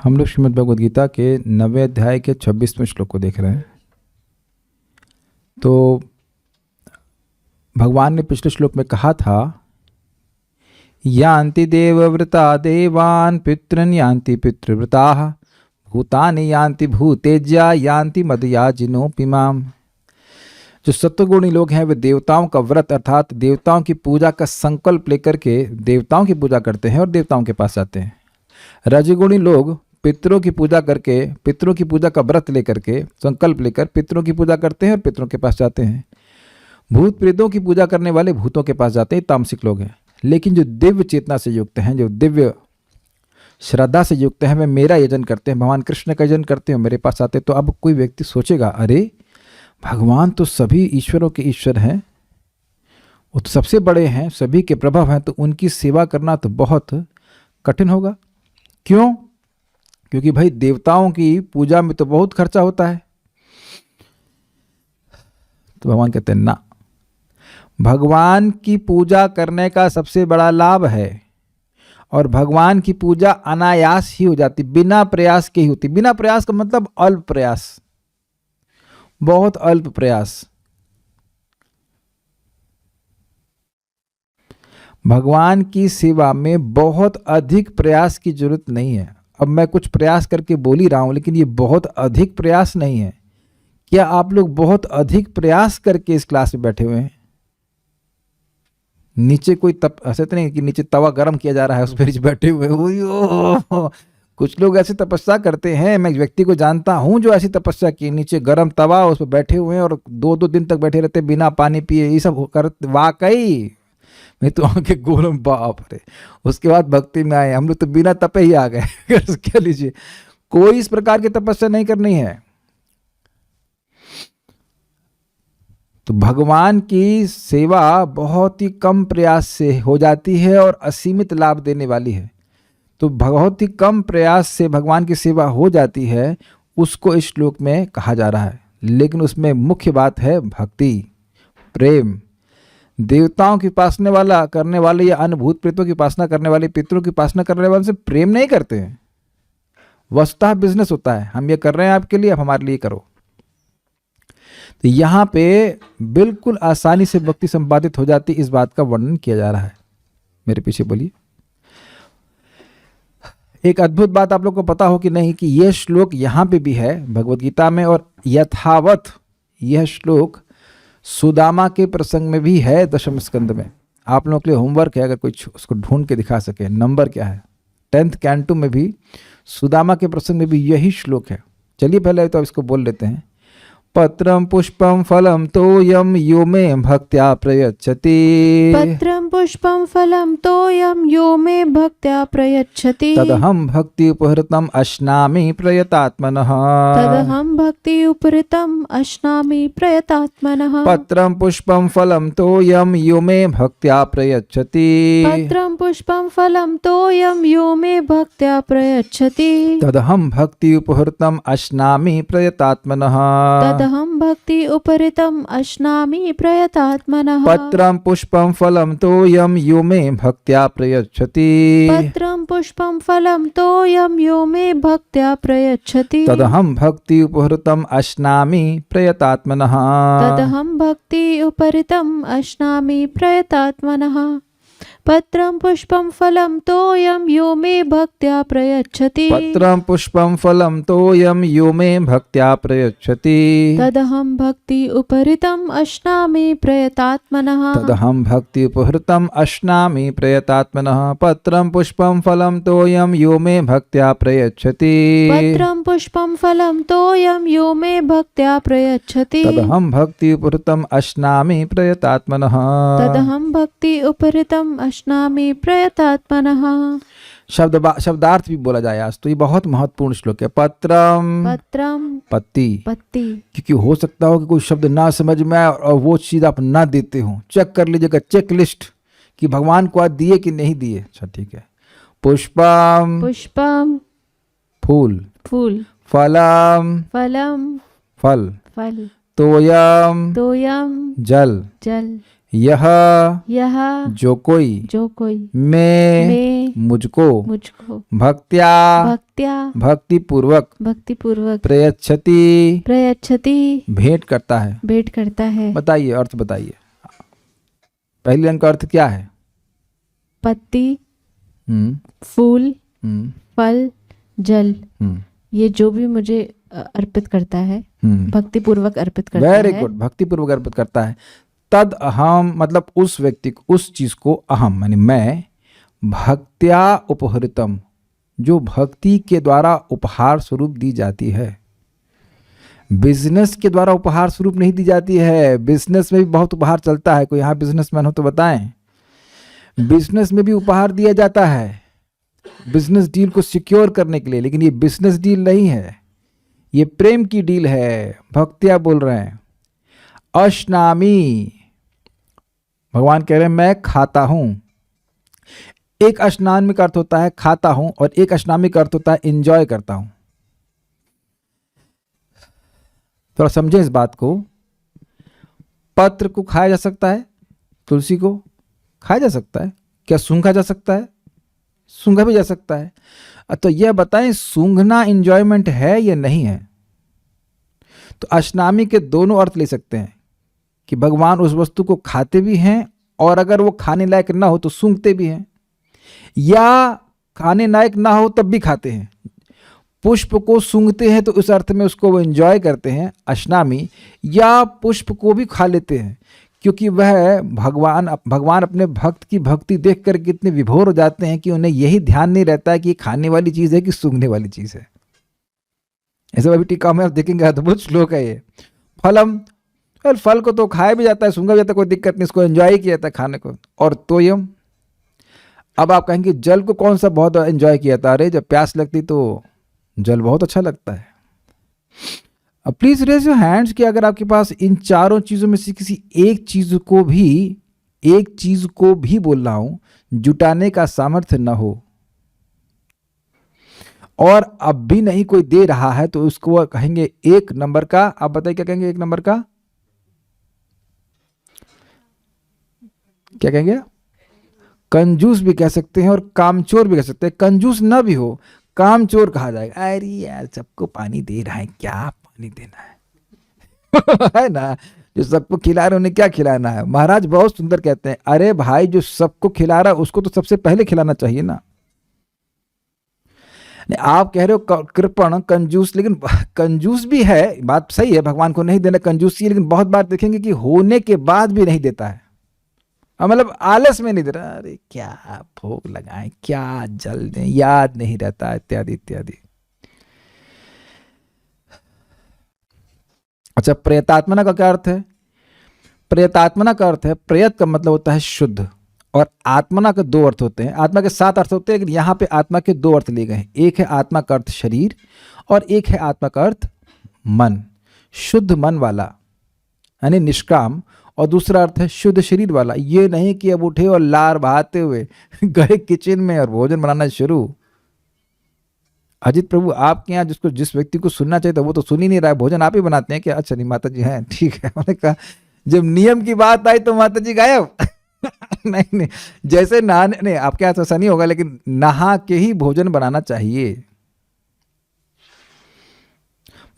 हम लोग श्रीमद् भगवद गीता के 9वें अध्याय के 26वें श्लोक को देख रहे हैं। तो भगवान ने पिछले श्लोक में कहा था, यान्ति देवव्रता देवान् पितॄन् यान्ति पितृव्रताः भूतानि यान्ति भूतेज्या यान्ति मदयाजिनोऽपि माम्। जो सत्वगुणी लोग हैं वे देवताओं का व्रत अर्थात देवताओं की पूजा का संकल्प लेकर के देवताओं की पूजा करते हैं और देवताओं के पास जाते हैं। रजगुणी लोग पितरों की पूजा करके पितरों की पूजा का व्रत लेकर के संकल्प लेकर पितरों की पूजा करते हैं और पितरों के पास जाते हैं। भूत प्रेतों की पूजा करने वाले भूतों के पास जाते हैं, तामसिक लोग हैं। लेकिन जो दिव्य चेतना से युक्त हैं, जो दिव्य श्रद्धा से युक्त हैं, वे मेरा यजन करते हैं, भगवान कृष्ण का यजन करते हैं, मेरे पास आते हैं। तो अब कोई व्यक्ति सोचेगा, अरे भगवान तो सभी ईश्वरों के ईश्वर हैं, वो तो सबसे बड़े हैं, सभी के प्रभव हैं, तो उनकी सेवा करना तो बहुत कठिन होगा। क्यों? क्योंकि भाई देवताओं की पूजा में तो बहुत खर्चा होता है। तो भगवान कहते हैं ना, भगवान की पूजा करने का सबसे बड़ा लाभ है और भगवान की पूजा अनायास ही हो जाती, बिना प्रयास के ही होती। बिना प्रयास का मतलब अल्प प्रयास, बहुत अल्प प्रयास। भगवान की सेवा में बहुत अधिक प्रयास की जरूरत नहीं है। अब मैं कुछ प्रयास करके बोल ही रहा हूं, लेकिन ये बहुत अधिक प्रयास नहीं है। क्या आप लोग बहुत अधिक प्रयास करके इस क्लास में बैठे हुए हैं? नीचे कोई ऐसे तो नहीं कि नीचे तवा गर्म किया जा रहा है उस पर बैठे हुए हो। कुछ लोग ऐसे तपस्या करते हैं, मैं एक व्यक्ति को जानता हूं जो ऐसी तपस्या की, नीचे गर्म तवा उस पर बैठे हुए हैं और 2-2 दिन तक बैठे रहते बिना पानी पिए। ये सब करते, वाकई मैं तो आंखें गोलम, बाप रे। उसके बाद भक्ति में आए, हम लोग तो बिना तपे ही आ गए। क्या लीजिए, कोई इस प्रकार की तपस्या नहीं करनी है। तो भगवान की सेवा बहुत ही कम प्रयास से हो जाती है और असीमित लाभ देने वाली है। तो बहुत ही कम प्रयास से भगवान की सेवा हो जाती है, उसको इस श्लोक में कहा जा रहा है। लेकिन उसमें मुख्य बात है भक्ति, प्रेम। देवताओं की उपासना वाला करने वाले या अन्य भूत प्रेतों की उपासना करने वाले, पितरों की उपासना करने वाले से प्रेम नहीं करते हैं। वस्तुतः बिजनेस होता है, हम ये कर रहे हैं आपके लिए, आप हमारे लिए करो। तो यहाँ पे बिल्कुल आसानी से भक्ति संपादित हो जाती, इस बात का वर्णन किया जा रहा है। मेरे पीछे बोलिए। एक अद्भुत बात आप लोग को पता हो कि नहीं कि यह श्लोक यहाँ पे भी है भगवद गीता में, और यथावत यह श्लोक सुदामा के प्रसंग में भी है 10वें स्कंद में। आप लोगों के लिए होमवर्क है, अगर कोई उसको ढूंढ के दिखा सके नंबर क्या है। 10th कैंटो में भी सुदामा के प्रसंग में भी यही श्लोक है। चलिए पहले तो इसको बोल लेते हैं। पत्रम पुष्पम फलम तोयम यो मे भक्त्या प्रयच्छति। पत्रम पुष्पम फलम तोयम यो मे भक्त्या प्रयच्छति। तदहं भक्ति उपहृतम अश्नामि प्रयतात्मनः। तदहं भक्ति उपहृतम अश्नामि प्रयतात्मनः। पत्रम पुष्पम फलम तोयम यो मे भक्त्या प्रयच्छति। पत्रम पुष्पम फलम तोयम यो मे भक्त्या प्रयच्छति। तदहं भक्ति उपहृतम अश्नामि प्रयतात्मनः। तदहं भक्ति उपहृतम अश्नामि प्रयतात्मनः। पत्रम पुष्पम फलम तोयम यो मे भक्त्या प्रयच्छति। पत्रम पुष्पम फलम तोयम यो मे भक्त्या प्रयच्छति। तदहं भक्ति उपहृतम अश्नामि प्रयतात्मनः। तदहं भक्ति उपहृतम अश्नामि प्रयतात्मनः। पत्रम पुष्पम फलम तोयम यो मे भक्त्या प्रयच्छति। पत्रम पुष्पम फलम तोयम यो मे भक्त्या प्रयच्छति। तदहं भक्ति उपहृतम अश्नामि प्रयतात्मनः। तदहं भक्ति उपहृतम अश्नामि प्रयतात्मनः। पत्रम पुष्पम फलम तोयम यो मे भक्त्या प्रयच्छति। पत्रम पुष्पम फलम तोयम यो मे भक्त्या प्रयच्छति। तदहं भक्ति उपहृतम अश्नामि प्रयतात्मनः। तदहं भक्ति उपहृतम अश्नामि प्रयतात्मनः। शब्दार्थ भी बोला जाए आज तो। ये बहुत महत्वपूर्ण श्लोक है। पत्रम, पत्रम पत्ती, पत्ती। क्योंकि हो सकता हो कि कोई शब्द ना समझ में आए और वो चीज आप ना देते हो। चेक कर लीजिएगा, चेक लिस्ट कि भगवान को आज दिए कि नहीं दिए। अच्छा ठीक है। पुष्पम, पुष्पम, फूल, फूल। फलम, फलम, फल, फल। तोयम, तोयम, जल, जल। यह यह जो कोई जो कोई मैं मुझको भक्त्या भक्ति पूर्वक प्रयच्छति भेंट करता है। बताइए अर्थ बताइए। पहली लाइन का अर्थ क्या है? पत्ती, फूल, फल, जल, ये जो भी मुझे अर्पित करता है भक्ति पूर्वक अर्पित करता है। वेरी गुड, भक्ति पूर्वक अर्पित करता है। तद अहम मतलब उस व्यक्ति को, उस चीज को अहम माने मैं, भक्त्या उपहृतम जो भक्ति के द्वारा उपहार स्वरूप दी जाती है। बिजनेस के द्वारा उपहार स्वरूप नहीं दी जाती है। बिजनेस में भी बहुत उपहार चलता है। कोई यहाँ बिजनेसमैन हो तो बताएं। बिजनेस में भी उपहार दिया जाता है बिजनेस डील को सिक्योर करने के लिए, लेकिन ये बिजनेस डील नहीं है, ये प्रेम की डील है। भक्त्या बोल रहे हैं। अश्नामी भगवान कह रहे हैं मैं खाता हूं। एक अश्नामी का अर्थ होता है खाता हूं और एक अश्नामी का अर्थ होता है एंजॉय करता हूं। थोड़ा समझें इस बात को। पत्र को खाया जा सकता है, तुलसी को खाया जा सकता है। क्या सूंघा जा सकता है? सूंघा भी जा सकता है। तो यह बताएं सूंघना एंजॉयमेंट है या नहीं है? तो अश्नामी के दोनों अर्थ ले सकते हैं कि भगवान उस वस्तु को खाते भी हैं और अगर वो खाने लायक ना हो तो सूंघते भी हैं, या खाने लायक ना हो तब भी खाते हैं। पुष्प को सूंघते हैं तो उस अर्थ में उसको वो एंजॉय करते हैं अश्नामी, या पुष्प को भी खा लेते हैं क्योंकि वह भगवान अपने भक्त की भक्ति देख कर कितने विभोर हो जाते हैं कि उन्हें यही ध्यान नहीं रहता है कि खाने वाली चीज़ है कि सूंघने वाली चीज़ है। ऐसा अभी टीका में आप देखेंगे अद्भुत श्लोक है ये। फलम, फल को तो खाया भी जाता है, सूंघा भी जाता है, कोई दिक्कत नहीं, इसको एंजॉय किया जाता है खाने को। और तोयम, अब आप कहेंगे जल को कौन सा बहुत एंजॉय किया था? अरे जब प्यास लगती तो जल बहुत अच्छा लगता है। अब प्लीज रेज योर हैंड्स कि अगर आपके पास इन चारों चीजों में से किसी एक चीज को भी बोल रहा हूं जुटाने का सामर्थ्य न हो और अब भी नहीं कोई दे रहा है तो उसको कहेंगे एक नंबर का। आप बताइए क्या कहेंगे? एक नंबर का क्या कहेंगे? कंजूस भी कह सकते हैं और कामचोर भी कह सकते हैं। कंजूस ना भी हो, कामचोर कहा जाएगा। अरे यार सबको पानी दे रहा है, क्या पानी देना है है ना? जो सबको खिला रहे उन्हें क्या खिलाना है? महाराज बहुत सुंदर कहते हैं, अरे भाई जो सबको खिला रहा है उसको तो सबसे पहले खिलाना चाहिए ना। आप कह रहे हो कृपण कंजूस, लेकिन कंजूस भी है, बात सही है, भगवान को नहीं देना कंजूसी, लेकिन बहुत बार देखेंगे कि होने के बाद भी नहीं देता है। मतलब आलस में नहीं दे रहा, अरे क्या भोग लगाएं, क्या जल दें, याद नहीं रहता, इत्यादि इत्यादि। अच्छा, प्रयतात्मना का क्या अर्थ है? प्रयतात्मना का अर्थ है, प्रयत का मतलब होता है शुद्ध, और आत्मना के दो अर्थ होते हैं। आत्मा के 7 अर्थ होते हैं, लेकिन यहाँ पे आत्मा के 2 अर्थ लिए गए हैं। एक है आत्मा का अर्थ शरीर और एक है आत्मा का अर्थ मन, शुद्ध मन वाला यानी निष्काम, और दूसरा अर्थ है शुद्ध शरीर वाला। ये नहीं कि अब उठे और लार बहाते हुए गए किचन में और भोजन बनाना शुरू। अजित प्रभु आपके यहाँ जिस व्यक्ति को सुनना चाहिए था वो तो सुन ही नहीं रहा है, भोजन आप ही बनाते हैं क्या? अच्छा नहीं माता जी हैं, ठीक है। मैंने कहा जब नियम की बात आई तो माता जी गायब नहीं, जैसे नहाने, नहीं आपके यहाँ ऐसा नहीं होगा, लेकिन नहा के ही भोजन बनाना चाहिए।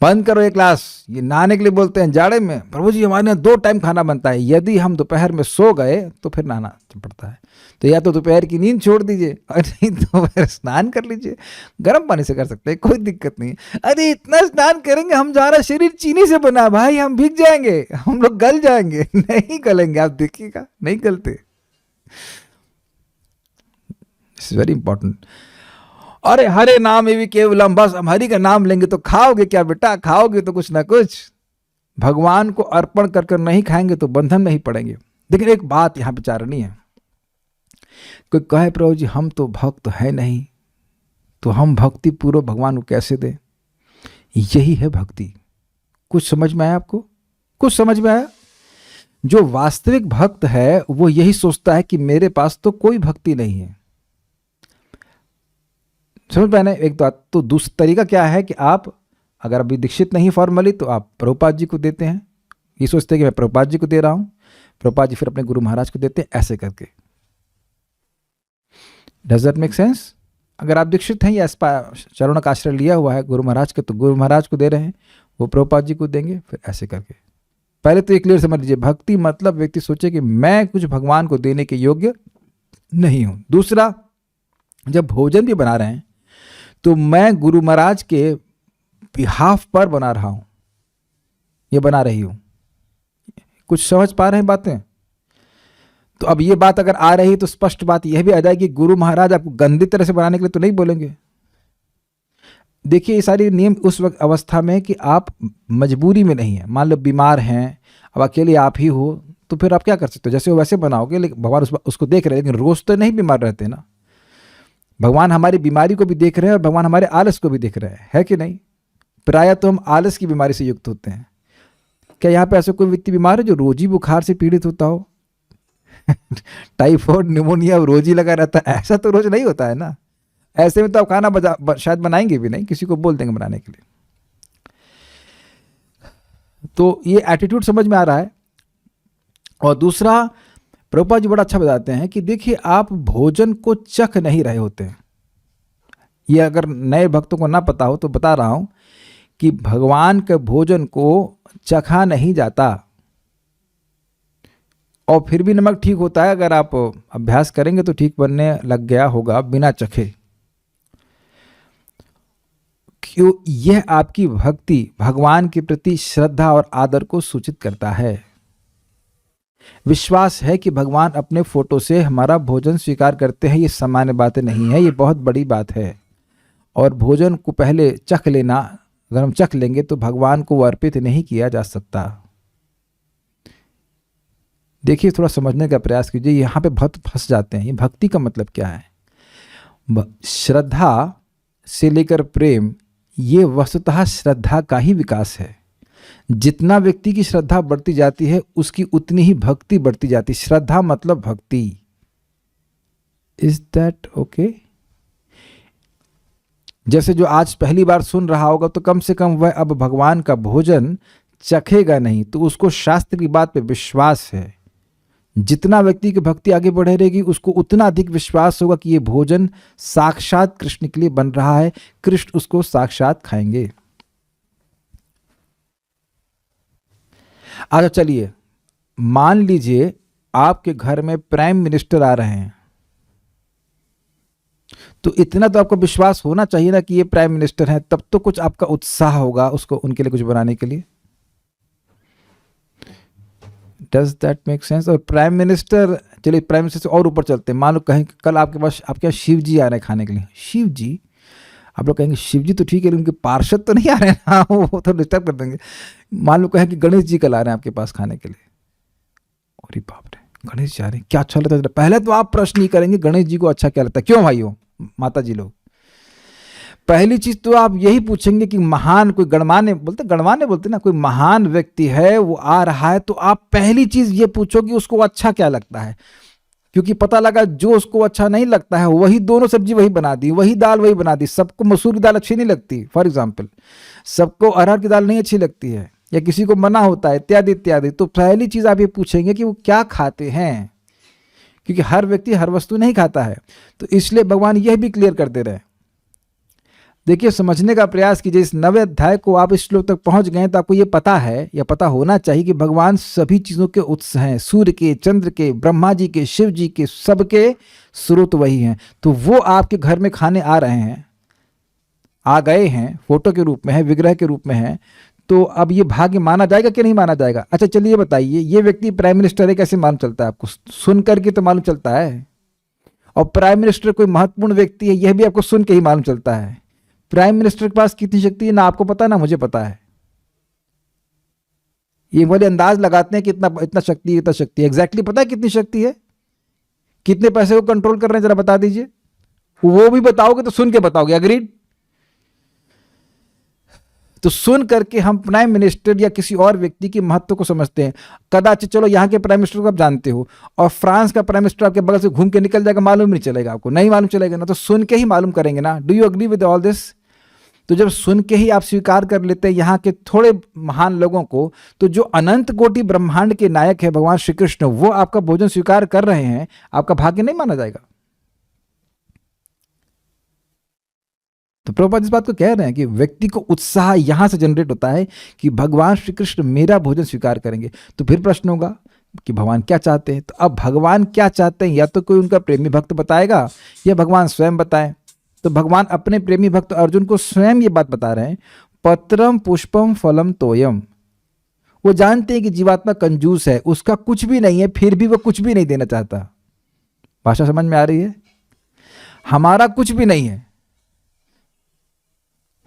बंद करो ये क्लास, ये नहाने के लिए बोलते हैं जाड़े में। प्रभु जी हमारे यहाँ 2 टाइम खाना बनता है, यदि हम दोपहर में सो गए तो फिर नहाना पड़ता है। तो या तो दोपहर की नींद छोड़ दीजिए और नहीं तो फिर स्नान कर लीजिए। गर्म पानी से कर सकते हैं, कोई दिक्कत नहीं। अरे इतना स्नान करेंगे, हमारा शरीर चीनी से बना भाई, हम भीग जाएंगे, हम लोग गल जाएंगे। नहीं गलेंगे, आप देखिएगा, नहीं गलते। It's very important. अरे हरे नाम भी केवलम, बस हम हरि का नाम लेंगे तो खाओगे क्या बेटा? खाओगे तो कुछ ना कुछ। भगवान को अर्पण कर कर नहीं खाएंगे तो बंधन में ही पड़ेंगे। लेकिन एक बात यहां विचारनी है, कोई कहे प्रभु जी हम तो भक्त है नहीं, तो हम भक्ति पूर्वक भगवान को कैसे दें? यही है भक्ति। कुछ समझ में आया आपको? कुछ समझ में आया? जो वास्तविक भक्त है वो यही सोचता है कि मेरे पास तो कोई भक्ति नहीं है। समझ पाए ना? एक बात तो दूसरा तरीका क्या है कि आप अगर अभी दीक्षित नहीं फॉर्मली तो आप प्रभुपाद जी को देते हैं, ये सोचते हैं कि मैं प्रभुपाद जी को दे रहा हूं। प्रभुपाद जी फिर अपने गुरु महाराज को देते हैं ऐसे करके। Does that make sense? अगर आप दीक्षित हैं या चरणों का आश्रय लिया हुआ है गुरु महाराज के, तो गुरु महाराज को दे रहे हैं, वो प्रभुपाद जी को देंगे, फिर ऐसे करके। पहले तो ये क्लियर समझ लीजिए, भक्ति मतलब व्यक्ति सोचे कि मैं कुछ भगवान को देने के योग्य नहीं हूं। दूसरा, जब भोजन भी बना रहे हैं तो मैं गुरु महाराज के बिहाफ पर बना रहा हूं, ये बना रही हूं। कुछ समझ पा रहे हैं बातें? तो अब ये बात अगर आ रही तो स्पष्ट बात यह भी आ जाएगी, गुरु महाराज आपको गंदी तरह से बनाने के लिए तो नहीं बोलेंगे। देखिए, ये सारी नियम उस वक्त अवस्था में कि आप मजबूरी में नहीं है। मान लो बीमार हैं, अब अकेले आप ही हो, तो फिर आप क्या कर सकते हो? जैसे हो वैसे बनाओगे, लेकिन भगवान उसको देख रहे हैं। लेकिन रोज तो नहीं बीमार रहते ना, भगवान हमारी बीमारी को भी देख रहे हैं और भगवान हमारे आलस को भी देख रहे हैं, है कि नहीं? प्रायः तो हम आलस की बीमारी से युक्त होते हैं। क्या यहाँ पे ऐसा कोई व्यक्ति बीमार है जो रोज ही बुखार से पीड़ित होता हो? टाइफाइड, निमोनिया रोज ही लगा रहता है, ऐसा तो रोज नहीं होता है ना। ऐसे में तो आप खाना शायद बनाएंगे भी नहीं, किसी को बोल देंगे बनाने के लिए। तो ये एटीट्यूड समझ में आ रहा है। और दूसरा, प्रभुपाद जी बड़ा अच्छा बताते हैं कि देखिए, आप भोजन को चख नहीं रहे होते हैं। ये अगर नए भक्तों को ना पता हो तो बता रहा हूं कि भगवान के भोजन को चखा नहीं जाता। और फिर भी नमक ठीक होता है, अगर आप अभ्यास करेंगे तो ठीक बनने लग गया होगा बिना चखे। क्यों? यह आपकी भक्ति भगवान के प्रति श्रद्धा और आदर को सूचित करता है। विश्वास है कि भगवान अपने फोटो से हमारा भोजन स्वीकार करते हैं। ये सामान्य बातें नहीं है, ये बहुत बड़ी बात है। और भोजन को पहले चख लेना, अगर हम चख लेंगे तो भगवान को वो अर्पित नहीं किया जा सकता। देखिए, थोड़ा समझने का प्रयास कीजिए, यहाँ पे बहुत फंस जाते हैं। ये भक्ति का मतलब क्या है? श्रद्धा से लेकर प्रेम, ये वस्तुतः श्रद्धा का ही विकास है। जितना व्यक्ति की श्रद्धा बढ़ती जाती है उसकी उतनी ही भक्ति बढ़ती जाती है। श्रद्धा मतलब भक्ति। Is that okay? जैसे जो आज पहली बार सुन रहा होगा तो कम से कम वह अब भगवान का भोजन चखेगा नहीं, तो उसको शास्त्र की बात पे विश्वास है। जितना व्यक्ति की भक्ति आगे बढ़े रहेगी उसको उतना अधिक विश्वास होगा कि ये भोजन साक्षात कृष्ण के लिए बन रहा है, कृष्ण उसको साक्षात खाएंगे। अच्छा, चलिए मान लीजिए आपके घर में प्राइम मिनिस्टर आ रहे हैं, तो इतना तो आपको विश्वास होना चाहिए ना कि ये प्राइम मिनिस्टर हैं, तब तो कुछ आपका उत्साह होगा उसको, उनके लिए कुछ बनाने के लिए। Does that make sense? और प्राइम मिनिस्टर, चलिए प्राइम मिनिस्टर से और ऊपर चलते हैं। मान लो कहीं कल आपके पास आपके यहाँ शिव जी आ रहे हैं खाने के लिए। शिव जी, आप लोग कहेंगे शिव जी तो ठीक है, लेकिन उनके पार्षद तो नहीं आ रहे हैं ना, वो तो डिस्टर्ब कर देंगे। मान लो कहें कि गणेश जी कल आ रहे हैं आपके पास खाने के लिए। अरे बाप रे, गणेश जी आ रहे हैं, क्या अच्छा लगता है? पहले तो आप प्रश्न ही करेंगे गणेश जी को अच्छा क्या लगता है। क्यों भाइयों, माता जी लोग? पहली चीज तो आप यही पूछेंगे कि महान कोई गणमान्य बोलते ना, कोई महान व्यक्ति है वो आ रहा है, तो आप पहली चीज ये पूछोगे उसको अच्छा क्या लगता है। क्योंकि पता लगा जो उसको अच्छा नहीं लगता है वही दोनों सब्जी वही बना दी, वही दाल वही बना दी। सबको मसूर की दाल अच्छी नहीं लगती, फॉर एग्जाम्पल, सबको अरहर की दाल नहीं अच्छी लगती है, या किसी को मना होता है, इत्यादि इत्यादि। तो पहली चीज आप ये पूछेंगे कि वो क्या खाते हैं, क्योंकि हर व्यक्ति हर वस्तु नहीं खाता है। तो इसलिए भगवान यह भी क्लियर कर दे रहे हैं। देखिए, समझने का प्रयास कीजिए। इस 9वें अध्याय को आप इस श्लोक तक पहुंच गए तो आपको ये पता है या पता होना चाहिए कि भगवान सभी चीजों के उत्स हैं। सूर्य के, चंद्र के, ब्रह्मा जी के, शिव जी के, सबके स्रोत वही हैं। तो वो आपके घर में खाने आ रहे हैं, आ गए हैं, फोटो के रूप में है, विग्रह के रूप में है। तो अब ये भाग्य माना जाएगा कि नहीं माना जाएगा? अच्छा चलिए बताइए, ये व्यक्ति प्राइम मिनिस्टर है, कैसे मालूम चलता है आपको? सुन करके तो मालूम चलता है। और प्राइम मिनिस्टर कोई महत्वपूर्ण व्यक्ति है, यह भी आपको सुन के ही मालूम चलता है। प्राइम मिनिस्टर के पास कितनी शक्ति है ना आपको पता ना मुझे पता है। ये बोले अंदाज लगाते हैं कि इतना शक्ति है, इतना शक्ति है। एग्जैक्टली पता है कितनी शक्ति है? कितने पैसे को कंट्रोल कर रहे हैं जरा बता दीजिए। वो भी बताओगे तो सुन के बताओगे, अग्रीड? तो सुन करके हम प्राइम मिनिस्टर या किसी और व्यक्ति के महत्व को समझते हैं। कदाचित चलो यहाँ के प्राइम मिनिस्टर को आप जानते हो और फ्रांस का प्राइम मिनिस्टर आपके बगल से घूम के निकल जाएगा, मालूम नहीं चलेगा आपको, नहीं मालूम चलेगा ना, तो सुन के ही मालूम करेंगे ना। Do you agree with all this? तो जब सुन के ही आप स्वीकार कर लेते हैं यहाँ के थोड़े महान लोगों को, तो जो अनंत कोटि ब्रह्मांड के नायक है भगवान श्री कृष्ण, वो आपका भोजन स्वीकार कर रहे हैं, आपका भाग्य नहीं माना जाएगा? तो प्रभुपाद इस बात को कह रहे हैं कि व्यक्ति को उत्साह यहां से जनरेट होता है कि भगवान श्री कृष्ण मेरा भोजन स्वीकार करेंगे। तो फिर प्रश्न होगा कि भगवान क्या चाहते हैं? तो अब भगवान क्या चाहते हैं, या तो कोई उनका प्रेमी भक्त बताएगा या भगवान स्वयं बताएं। तो भगवान अपने प्रेमी भक्त अर्जुन को स्वयं ये बात बता रहे हैं, पत्रम पुष्पम फलम तोयम। वो जानते हैं कि जीवात्मा कंजूस है, उसका कुछ भी नहीं है, फिर भी वो कुछ भी नहीं देना चाहता। भाषा समझ में आ रही है? हमारा कुछ भी नहीं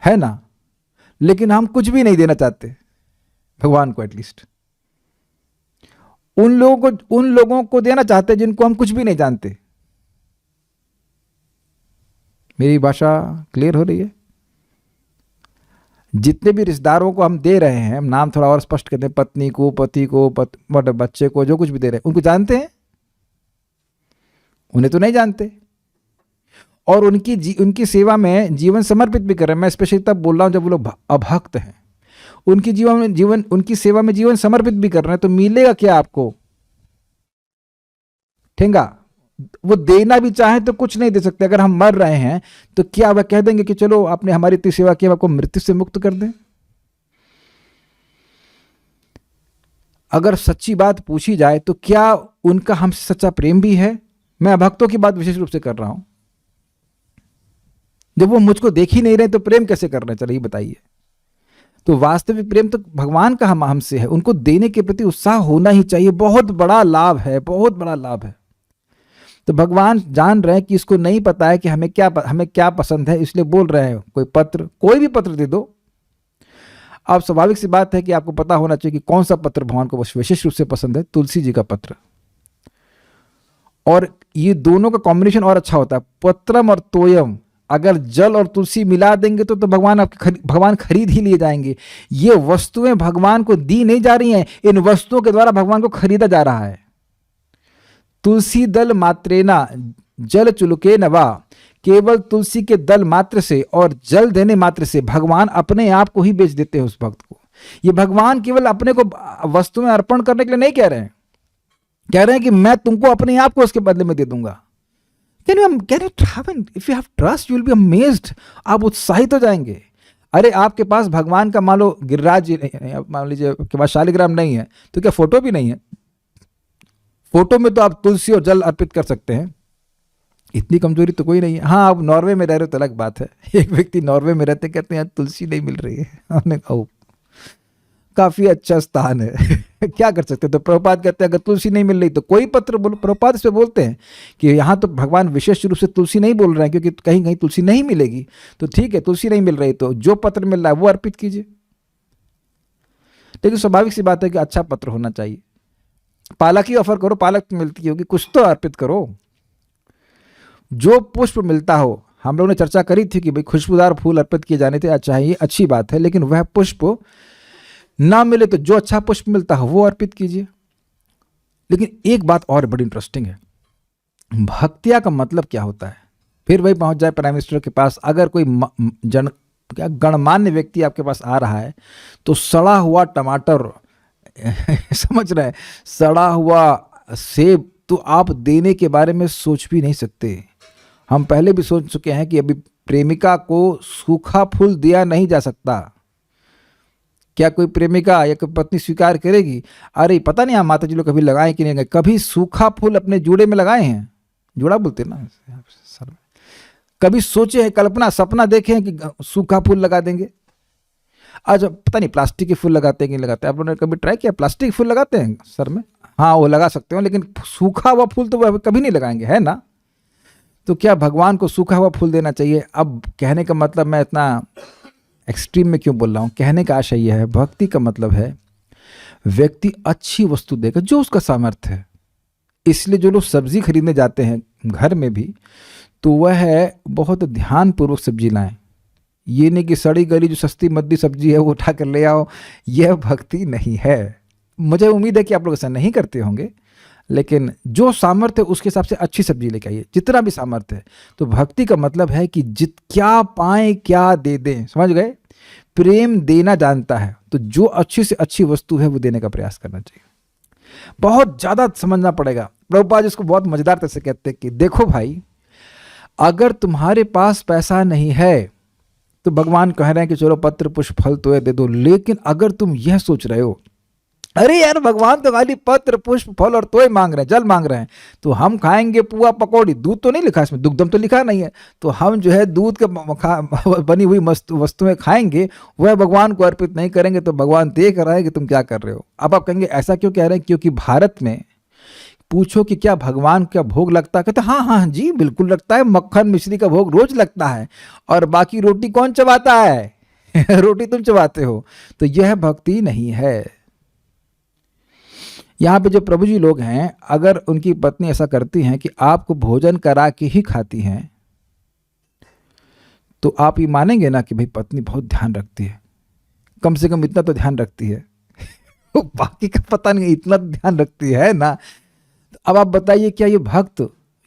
है ना, लेकिन हम कुछ भी नहीं देना चाहते भगवान को। एटलीस्ट उन लोगों को देना चाहते हैं जिनको हम कुछ भी नहीं जानते। मेरी भाषा क्लियर हो रही है? जितने भी रिश्तेदारों को हम दे रहे हैं, हम नाम थोड़ा और स्पष्ट करते हैं, पत्नी को, पति को, बच्चे को, जो कुछ भी दे रहे हैं, उनको जानते हैं? उन्हें तो नहीं जानते। और उनकी सेवा में जीवन समर्पित भी कर रहे हैं। मैं स्पेशली तब बोल रहा हूं जब वो लोग अभक्त हैं, उनकी सेवा में जीवन समर्पित भी कर रहे हैं। तो मिलेगा क्या आपको? ठेंगा। वो देना भी चाहे तो कुछ नहीं दे सकते। अगर हम मर रहे हैं तो क्या वह कह देंगे कि चलो आपने हमारी इतनी सेवा की, आपको मृत्यु से मुक्त कर दें? अगर सच्ची बात पूछी जाए तो क्या उनका हमसे सच्चा प्रेम भी है? मैं अभक्तों की बात विशेष रूप से कर रहा हूं। जब वो मुझको देख ही नहीं रहे तो प्रेम कैसे कर रहे हैं? चलिए बताइए। तो वास्तविक प्रेम तो भगवान का हमसे है, उनको देने के प्रति उत्साह होना ही चाहिए। बहुत बड़ा लाभ है, बहुत बड़ा लाभ है। तो भगवान जान रहे हैं कि इसको नहीं पता है कि हमें क्या पसंद है, इसलिए बोल रहे हैं कोई भी पत्र दे दो। अब स्वाभाविक सी बात है कि आपको पता होना चाहिए कि कौन सा पत्र भगवान को विशेष रूप से पसंद है। तुलसी जी का पत्र। और ये दोनों का कॉम्बिनेशन और अच्छा होता है, पत्रम और तोयम। अगर जल और तुलसी मिला देंगे तो भगवान खरीद ही लिए जाएंगे। ये वस्तुएं भगवान को दी नहीं जा रही हैं, इन वस्तुओं के द्वारा भगवान को खरीदा जा रहा है। तुलसी दल मात्रेना जल चुलके नवा। केवल तुलसी के दल मात्र से और जल देने मात्र से भगवान अपने आप को ही बेच देते हैं उस भक्त को। ये भगवान केवल अपने को वस्तु में अर्पण करने के लिए नहीं कह रहे हैं, कह रहे हैं कि मैं तुमको अपने आप को उसके बदले में दे दूंगा। Can you if you have trust, you will be amazed. आप उत्साहित हो जाएंगे। अरे आपके पास भगवान का मान लो गिरिराज, मान लीजिए आपके पास शालिग्राम नहीं है तो क्या फोटो भी नहीं है? फोटो में तो आप तुलसी और जल अर्पित कर सकते हैं, इतनी कमजोरी तो कोई नहीं है। हाँ, आप नॉर्वे में रह रहे हो तो अलग बात है। एक व्यक्ति नॉर्वे में रहते कहते हैं तुलसी नहीं मिल रही है। हमने कहा काफी अच्छा स्थान है। क्या कर सकते? तो प्रभुपाद कहते हैं अगर तुलसी नहीं मिल रही तो कोई पत्र बोलो। प्रभुपाद इस पे बोलते हैं कि यहाँ तो भगवान विशेष रूप से तुलसी नहीं बोल रहे हैं, क्योंकि कहीं कहीं तुलसी नहीं मिलेगी। तो ठीक है, तुलसी नहीं मिल रही तो जो पत्र मिल रहा है वो अर्पित कीजिए। लेकिन स्वाभाविक सी बात है कि अच्छा पत्र होना चाहिए। पालक ही ऑफर करो, पालक तो मिलती होगी, कुछ तो अर्पित करो। जो पुष्प मिलता हो, हम लोगों ने चर्चा करी थी कि भाई खुशबूदार फूल अर्पित किए जाने थे, अच्छा ये अच्छी बात है, लेकिन वह पुष्प ना मिले तो जो अच्छा पुष्प मिलता है वो अर्पित कीजिए। लेकिन एक बात और बड़ी इंटरेस्टिंग है, भक्तिया का मतलब क्या होता है? फिर वही पहुंच जाए प्राइम मिनिस्टर के पास। अगर कोई गणमान्य व्यक्ति आपके पास आ रहा है तो सड़ा हुआ टमाटर समझ रहे हैं, सड़ा हुआ सेब तो आप देने के बारे में सोच भी नहीं सकते। हम पहले भी सोच चुके हैं कि अभी प्रेमिका को सूखा फूल दिया नहीं जा सकता। क्या कोई प्रेमिका या कोई पत्नी स्वीकार करेगी? अरे पता नहीं हम माता जी लोग कभी लगाए कि नहीं, कभी सूखा फूल अपने जूड़े में लगाए हैं? जूड़ा बोलते ना सर। कभी सोचे हैं, कल्पना सपना देखे हैं कि सूखा फूल लगा देंगे? आज पता नहीं प्लास्टिक के फूल लगाते हैं कि नहीं लगाते। आप लोगों ने कभी ट्राई किया? प्लास्टिक फूल लगाते हैं सर में? हाँ, वो लगा सकते हो, लेकिन सूखा हुआ फूल तो वो कभी नहीं लगाएंगे, है ना? तो क्या भगवान को सूखा हुआ फूल देना चाहिए? अब कहने का मतलब, मैं इतना एक्सट्रीम में क्यों बोल रहा हूँ, कहने का आशय यह है, भक्ति का मतलब है व्यक्ति अच्छी वस्तु देगा जो उसका सामर्थ्य है। इसलिए जो लोग सब्जी खरीदने जाते हैं घर में भी, तो वह है बहुत ध्यानपूर्वक सब्जी लाएं। ये नहीं कि सड़ी गली जो सस्ती मद्दी सब्जी है वो उठा कर ले आओ, यह भक्ति नहीं है। मुझे उम्मीद है कि आप लोग ऐसा नहीं करते होंगे। लेकिन जो सामर्थ्य है उसके हिसाब से अच्छी सब्जी लेके आइए, जितना भी सामर्थ्य है। तो भक्ति का मतलब है कि क्या पाएं क्या दे दें, समझ गए। प्रेम देना जानता है, तो जो अच्छी से अच्छी वस्तु है वो देने का प्रयास करना चाहिए। बहुत ज्यादा समझना पड़ेगा। प्रभुपाद जी इसको बहुत मजेदार तरह से कहते हैं कि देखो भाई, अगर तुम्हारे पास पैसा नहीं है तो भगवान कह रहे हैं कि चलो पत्र पुष्प फल तो दे दो, लेकिन अगर तुम यह सोच रहे हो अरे यार भगवान तो खाली पत्र पुष्प फल और तोय मांग रहे हैं, जल मांग रहे हैं, तो हम खाएंगे पुआ पकौड़ी, दूध तो नहीं लिखा इसमें, दुग्धम तो लिखा नहीं है, तो हम जो है दूध के बनी हुई वस्तुएं खाएंगे, वह भगवान को अर्पित नहीं करेंगे, तो भगवान देख रहा है कि तुम क्या कर रहे हो। अब आप कहेंगे ऐसा क्यों कह रहे हैं? क्योंकि भारत में पूछो कि क्या भगवान का भोग लगता है, कहते हाँ हाँ जी बिल्कुल लगता है, मक्खन मिश्री का भोग रोज लगता है, और बाकी रोटी कौन चबाता है रोटी तुम चबाते हो। तो यह भक्ति नहीं है। यहाँ पे जो प्रभु जी लोग हैं, अगर उनकी पत्नी ऐसा करती हैं कि आपको भोजन करा के ही खाती हैं, तो आप ये मानेंगे ना कि भाई पत्नी बहुत ध्यान रखती है, कम से कम इतना तो ध्यान रखती है बाकी का पता नहीं, इतना ध्यान रखती है ना। तो अब आप बताइए क्या ये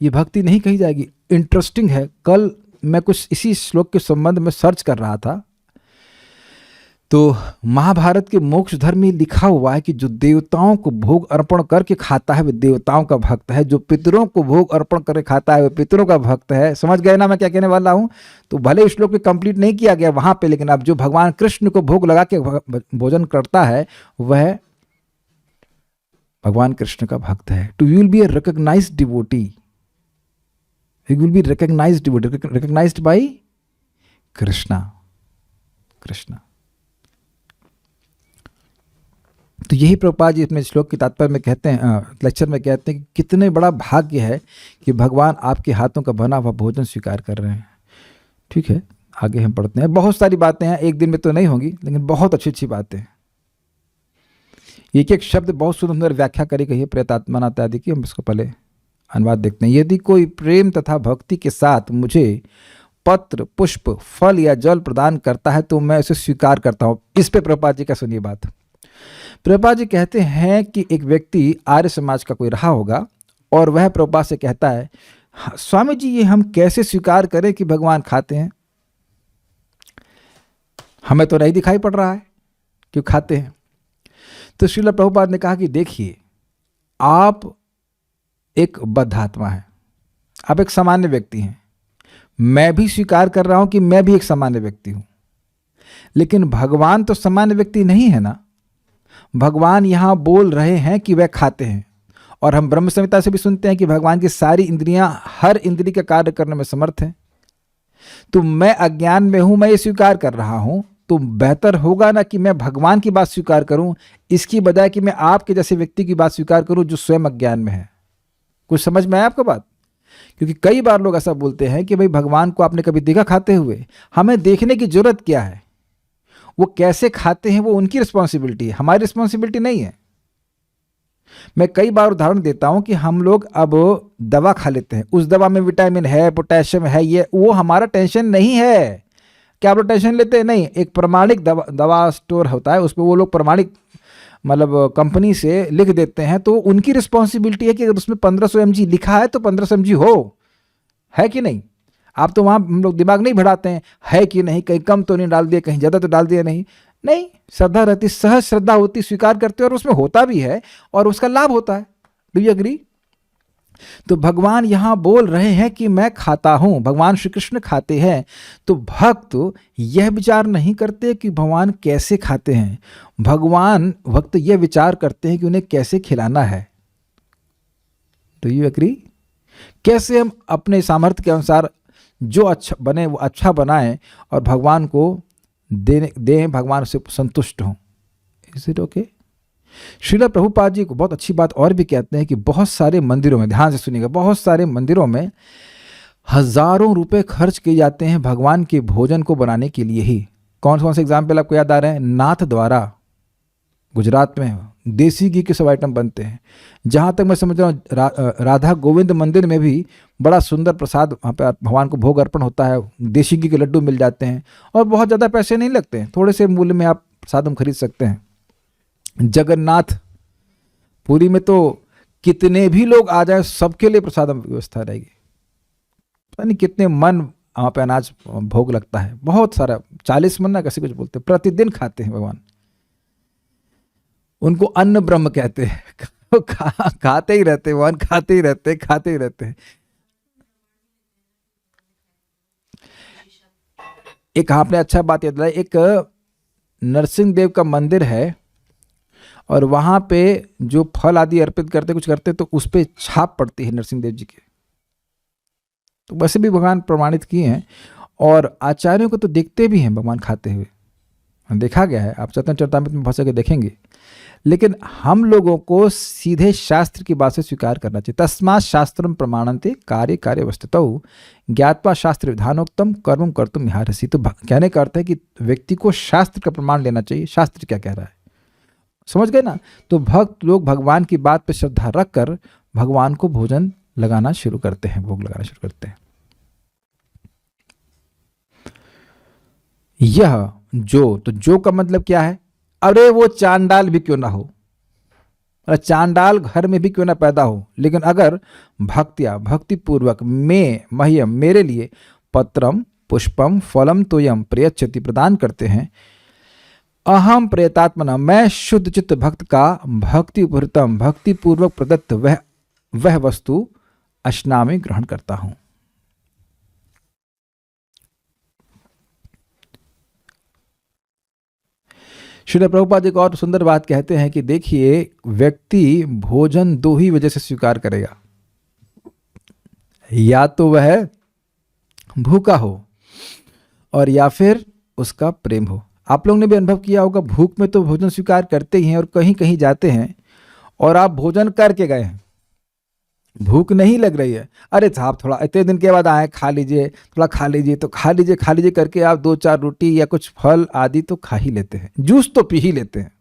भक्ति नहीं कही जाएगी? इंटरेस्टिंग है, कल मैं कुछ इसी श्लोक के संबंध में सर्च कर रहा था, तो महाभारत के मोक्ष धर्म में लिखा हुआ है कि जो देवताओं को भोग अर्पण करके खाता है वह देवताओं का भक्त है, जो पितरों को भोग अर्पण करके खाता है वह पितरों का भक्त है। समझ गए ना मैं क्या कहने वाला हूं? तो भले इस श्लोक को कंप्लीट नहीं किया गया वहां पे, लेकिन अब जो भगवान कृष्ण को भोग लगा के भोजन करता है वह भगवान कृष्ण का भक्त है। To you will be a recognised devotee, you will be recognised devotee, recognised by Krishna. तो यही प्रभुपाद जी इसमें श्लोक के तात्पर्य में कहते हैं, लेक्चर में कहते हैं कि कितने बड़ा भाग्य है कि भगवान आपके हाथों का बना हुआ भोजन स्वीकार कर रहे हैं। ठीक है, आगे हम पढ़ते हैं। बहुत सारी बातें हैं, एक दिन में तो नहीं होंगी, लेकिन बहुत अच्छी अच्छी बातें हैं। एक एक शब्द बहुत सुंदर व्याख्या करी गई है प्रेतात्मा इत्यादि की। हम इसको पहले अनुवाद देखते हैं। यदि कोई प्रेम तथा भक्ति के साथ मुझे पत्र पुष्प फल या जल प्रदान करता है तो मैं उसे स्वीकार करता हूँ। इस पे प्रभुपाद जी का सुनिए बात। प्रभुपाद जी कहते हैं कि एक व्यक्ति आर्य समाज का कोई रहा होगा और वह प्रभुपाद से कहता है, स्वामी जी ये हम कैसे स्वीकार करें कि भगवान खाते हैं, हमें तो नहीं दिखाई पड़ रहा है क्यों खाते हैं। तो श्रील प्रभुपाद ने कहा कि देखिए, आप एक बद्ध आत्मा है, आप एक सामान्य व्यक्ति हैं, मैं भी स्वीकार कर रहा हूं कि मैं भी एक सामान्य व्यक्ति हूं, लेकिन भगवान तो सामान्य व्यक्ति नहीं है ना। भगवान यहां बोल रहे हैं कि वह खाते हैं, और हम ब्रह्म संहिता से भी सुनते हैं कि भगवान की सारी इंद्रियां हर इंद्रिय का कार्य करने में समर्थ हैं। तो मैं अज्ञान में हूं, मैं ये स्वीकार कर रहा हूं, तो बेहतर होगा ना कि मैं भगवान की बात स्वीकार करूं, इसकी बजाय कि मैं आपके जैसे व्यक्ति की बात स्वीकार करूं जो स्वयं अज्ञान में है। कुछ समझ में आया आपको बात? क्योंकि कई बार लोग ऐसा बोलते हैं कि भाई भगवान को आपने कभी देखा खाते हुए, हमें देखने की जरूरत क्या है, वो कैसे खाते हैं वो उनकी रिस्पॉन्सिबिलिटी है, हमारी रिस्पॉन्सिबिलिटी नहीं है। मैं कई बार उदाहरण देता हूं कि हम लोग अब दवा खा लेते हैं, उस दवा में विटामिन है, पोटेशियम है, ये वो हमारा टेंशन नहीं है। क्या आप लोग टेंशन लेते हैं? नहीं। एक प्रमाणिक दवा स्टोर होता है, उस पर वो लोग प्रमाणिक मतलब कंपनी से लिख देते हैं, तो उनकी रिस्पॉन्सिबिलिटी है कि अगर उसमें 1500 mg लिखा है तो 1500 mg हो, है कि नहीं। आप तो वहाँ हम लोग दिमाग नहीं बढ़ाते हैं, है कि नहीं, कहीं कम तो नहीं डाल दिया, कहीं ज़्यादा तो डाल दिया नहीं। नहीं, श्रद्धा रहती, सहज श्रद्धा होती, स्वीकार करते और उसमें होता भी है और उसका लाभ होता है। Do you agree? तो भगवान यहां बोल रहे हैं कि मैं खाता हूं, भगवान श्री कृष्ण खाते हैं। तो भक्त यह विचार नहीं करते कि भगवान कैसे खाते हैं, भक्त यह विचार करते हैं कि उन्हें कैसे खिलाना है। Do you agree? कैसे हम अपने सामर्थ्य के अनुसार जो अच्छा बने वो अच्छा बनाएं और भगवान को दें, भगवान से संतुष्ट हों। Is it okay? Srila Prabhupada ji को बहुत अच्छी बात और भी कहते हैं कि बहुत सारे मंदिरों में, ध्यान से सुनिएगा, बहुत सारे मंदिरों में हजारों रुपए खर्च किए जाते हैं भगवान के भोजन को बनाने के लिए ही। कौन कौन से एग्जाम्पल आपको याद आ रहे हैं? नाथ द्वारा गुजरात में देसी घी के सब आइटम बनते हैं। जहाँ तक मैं समझ रहा हूँ राधा गोविंद मंदिर में भी बड़ा सुंदर प्रसाद वहाँ पे भगवान को भोग अर्पण होता है, देसी घी के लड्डू मिल जाते हैं और बहुत ज़्यादा पैसे नहीं लगते हैं, थोड़े से मूल्य में आप प्रसाद खरीद सकते हैं। जगन्नाथ पुरी में तो कितने भी लोग आ जाए सबके लिए प्रसाद व्यवस्था रहेगी। पता नहीं कितने मन वहाँ पे अनाज भोग लगता है, बहुत सारा, 40 मन ना कैसे कुछ बोलते, प्रतिदिन खाते हैं भगवान। उनको अन्न ब्रह्म कहते हैं। खाते ही रहते भगवान, खाते ही रहते, खाते ही रहते हैं। एक आपने अच्छा बात याद दिलाई, एक नरसिंह देव का मंदिर है और वहां पे जो फल आदि अर्पित करते कुछ करते तो उस पे छाप पड़ती है नरसिंह देव जी की। तो वैसे भी भगवान प्रमाणित किए हैं और आचार्यों को तो देखते भी हैं भगवान खाते हुए, देखा गया है। आप चैतन्य चरितामृत में भाषा के देखेंगे। लेकिन हम लोगों को सीधे शास्त्र की बात से स्वीकार करना चाहिए। तस्मात् शास्त्रम प्रमाणन्ते कार्य कार्य वस्तुतौ ज्ञात्वा शास्त्र विधानोक्तम कर्म कर्तुम इहारसि। तो कहने का अर्थ है कि व्यक्ति को शास्त्र का प्रमाण लेना चाहिए, शास्त्र क्या कह रहा है, समझ गए ना। तो भक्त लोग भगवान की बात पर श्रद्धा रखकर भगवान को भोजन लगाना शुरू करते हैं, भोग लगाना शुरू करते हैं। यह जो, तो जो का मतलब क्या है, अरे वो चांडाल भी क्यों ना हो, अरे चांडाल घर में भी क्यों ना पैदा हो, लेकिन अगर भक्तिया भक्ति पूर्वक में मह्यम मेरे लिए पत्रम पुष्पम फलम तोयम प्रयच्छति प्रदान करते हैं, अहम प्रयतात्मना मैं शुद्ध चित्त भक्त का भक्ति उपहृतम भक्ति पूर्वक प्रदत्त वह वस्तु अश्नामि ग्रहण करता हूं। श्री प्रभुपाद एक और सुंदर बात कहते हैं कि देखिए, व्यक्ति भोजन दो ही वजह से स्वीकार करेगा, या तो वह भूखा हो और या फिर उसका प्रेम हो। आप लोगों ने भी अनुभव किया होगा, भूख में तो भोजन स्वीकार करते ही हैं और कहीं कहीं जाते हैं और आप भोजन करके गए हैं, भूख नहीं लग रही है, अरे साहब थोड़ा इतने दिन के बाद आए, खा लीजिए, थोड़ा खा लीजिए, तो खा लीजिए करके आप 2-4 रोटी या कुछ फल आदि तो खा ही लेते हैं, जूस तो पी ही लेते हैं,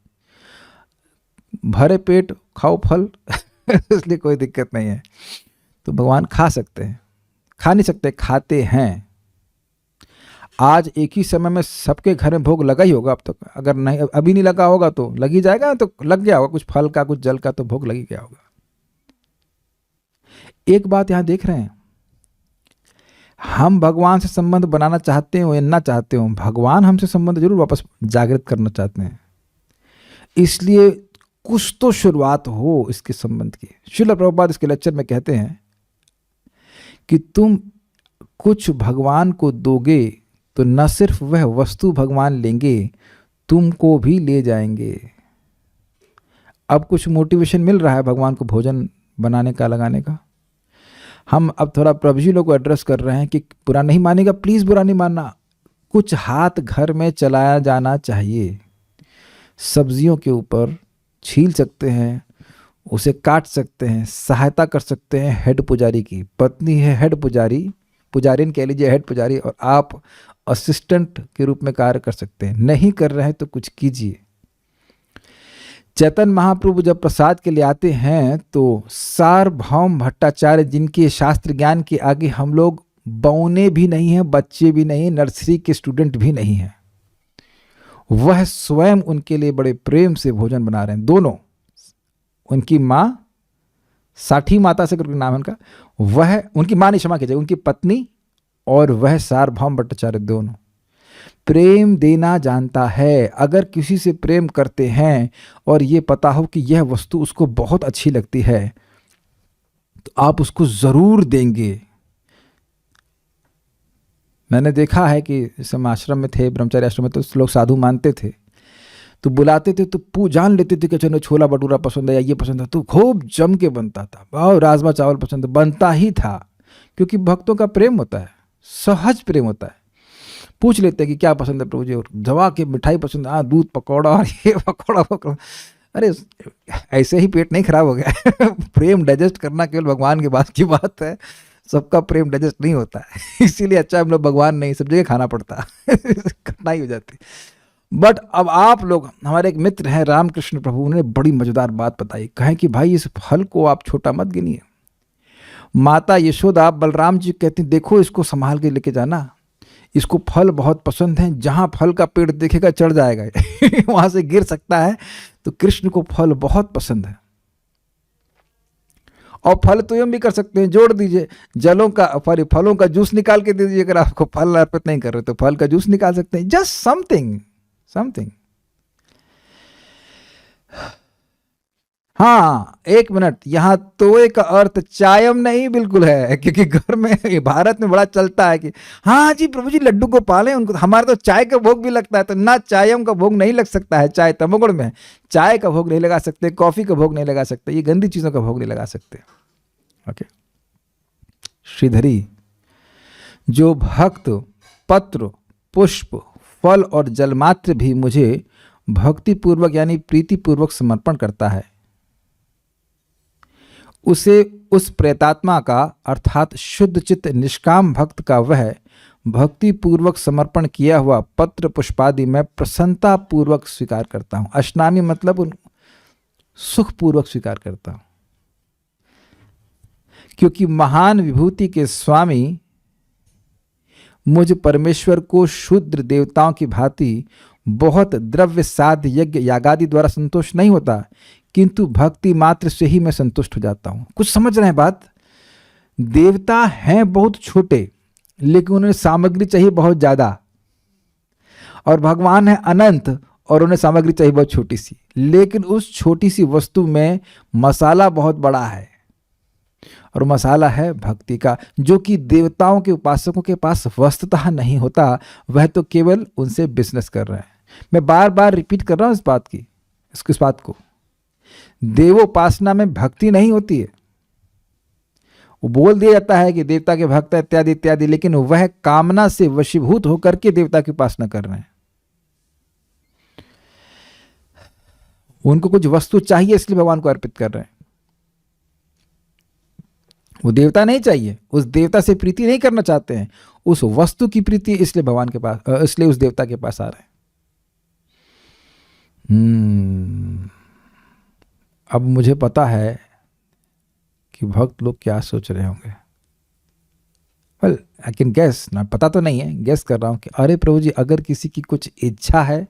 भरे पेट खाओ फल इसलिए कोई दिक्कत नहीं है। तो भगवान खा सकते हैं, खा नहीं सकते, खाते हैं। आज एक ही समय में सबके घर में भोग लगा ही होगा अब तक, अगर नहीं अभी नहीं लगा होगा तो लग ही जाएगा, तो लग गया होगा, कुछ फल का कुछ जल का तो भोग लग ही गया होगा। एक बात यहां देख रहे हैं, हम भगवान से संबंध बनाना चाहते हो या ना चाहते हो, भगवान हमसे संबंध जरूर वापस जागृत करना चाहते हैं, इसलिए कुछ तो शुरुआत हो इसके संबंध की। श्रील प्रभुपाद इसके लेक्चर में कहते हैं कि तुम कुछ भगवान को दोगे तो न सिर्फ वह वस्तु भगवान लेंगे, तुमको भी ले जाएंगे। अब कुछ मोटिवेशन मिल रहा है भगवान को भोजन बनाने का, लगाने का। हम अब थोड़ा प्रभु जी लोग को एड्रेस कर रहे हैं कि बुरा नहीं मानेगा, प्लीज बुरा नहीं मानना, कुछ हाथ घर में चलाया जाना चाहिए। सब्जियों के ऊपर छील सकते हैं, उसे काट सकते हैं, सहायता कर सकते हैं। हेड पुजारी की पत्नी है हेड पुजारी, पुजारिन कह लीजिए, हेड पुजारी, और आप असिस्टेंट के रूप में कार्य कर सकते हैं। नहीं कर रहे हैं तो कुछ कीजिए। चैतन्य महाप्रभु जब प्रसाद के लिए आते हैं तो सार्वभौम भट्टाचार्य, जिनके शास्त्र ज्ञान के आगे हम लोग बौने भी नहीं हैं, बच्चे भी नहीं, नर्सरी के स्टूडेंट भी नहीं हैं, वह स्वयं उनके लिए बड़े प्रेम से भोजन बना रहे हैं। दोनों, उनकी माँ, साठी माता से करके नाम है उनका, वह उनकी माँ नहीं, क्षमा कीजिए, उनकी पत्नी और वह सार्वभौम भट्टाचार्य, दोनों प्रेम देना जानता है। अगर किसी से प्रेम करते हैं और ये पता हो कि यह वस्तु उसको बहुत अच्छी लगती है तो आप उसको जरूर देंगे। मैंने देखा है कि जैसे हम आश्रम में थे, ब्रह्मचारी आश्रम में, तो लोग साधु मानते थे तो बुलाते थे तो जान लेते थे कि चलो छोला भटूरा पसंद है या ये पसंद है, तो खूब जम के बनता था। वाह, राजमा चावल पसंद बनता ही था, क्योंकि भक्तों का प्रेम होता है, सहज प्रेम होता है। पूछ लेते हैं कि क्या पसंद है प्रभु जी, और दवा की मिठाई पसंद है, दूध पकौड़ा और ये पकौड़ा। अरे ऐसे ही पेट नहीं खराब हो गया प्रेम डाइजेस्ट करना केवल भगवान के बात की बात है, सबका प्रेम डाइजेस्ट नहीं होता है। इसीलिए अच्छा हम लोग भगवान नहीं, सब जगह खाना पड़ता कठिनाई हो जाती। बट अब आप लोग, हमारे एक मित्र हैं रामकृष्ण प्रभु, उन्होंने बड़ी मजेदार बात बताई। कहें कि भाई इस फल को आप छोटा मत गिनिए। माता यशोदा बलराम जी कहती देखो इसको संभाल के लेके जाना, इसको फल बहुत पसंद है, जहां फल का पेड़ देखेगा चढ़ जाएगा वहां से गिर सकता है। तो कृष्ण को फल बहुत पसंद है। और फल तो यूं भी कर सकते हैं, जोड़ दीजिए, जलों का फलों का जूस निकाल के दे दीजिए। अगर आपको फल अर्पित नहीं कर रहे तो फल का जूस निकाल सकते हैं। Just something. हाँ, 1 मिनट, यहाँ तोय का अर्थ चायम नहीं बिल्कुल है, क्योंकि घर में भारत में बड़ा चलता है कि हाँ जी प्रभु जी लड्डू गोपाल हैं, उनको हमारे तो चाय का भोग भी लगता है। तो ना चायम का भोग नहीं लग सकता है, चाय तमोगुण में है, चाय का भोग नहीं लगा सकते, कॉफी का भोग नहीं लगा सकते, ये गंदी चीजों का भोग नहीं लगा सकते। ओके। श्रीधरी, जो भक्त पत्र, पुष्प, फल और जलमात्र भी मुझे भक्ति पूर्वक यानी प्रीति पूर्वक समर्पण करता है, उसे उस प्रेतात्मा का अर्थात शुद्ध चित्त निष्काम भक्त का वह भक्ति पूर्वक समर्पण किया हुआ पत्र पुष्पादि मैं प्रसन्नता पूर्वक स्वीकार करता हूं। अष्टामी मतलब उन सुख पूर्वक स्वीकार करता हूं, क्योंकि महान विभूति के स्वामी मुझ परमेश्वर को शूद्र देवताओं की भांति बहुत द्रव्य साध्य यज्ञ यागादि द्वारा संतोष नहीं होता, किंतु भक्ति मात्र से ही मैं संतुष्ट हो जाता हूं। कुछ समझ रहे हैं बात? देवता हैं बहुत छोटे, लेकिन उन्हें सामग्री चाहिए बहुत ज्यादा, और भगवान है अनंत और उन्हें सामग्री चाहिए बहुत छोटी सी, लेकिन उस छोटी सी वस्तु में मसाला बहुत बड़ा है, और मसाला है भक्ति का, जो कि देवताओं के उपासकों के पास वस्तुतः नहीं होता, वह तो केवल उनसे बिजनेस कर रहे हैं। मैं बार बार रिपीट कर रहा हूं इस बात को। देवोपासना में भक्ति नहीं होती है। वो बोल दिया जाता है कि देवता के भक्त इत्यादि इत्यादि, लेकिन वह कामना से वशीभूत होकर के देवता की उपासना कर रहे हैं। उनको कुछ वस्तु चाहिए इसलिए भगवान को अर्पित कर रहे हैं। वो देवता नहीं चाहिए, उस देवता से प्रीति नहीं करना चाहते हैं, उस वस्तु की प्रीति इसलिए भगवान के पास, इसलिए उस देवता के पास आ रहे हैं। अब मुझे पता है कि भक्त लोग क्या सोच रहे होंगे। वेल आई कैन गेस ना, पता तो नहीं है, गेस कर रहा हूं कि अरे प्रभु जी, अगर किसी की कुछ इच्छा है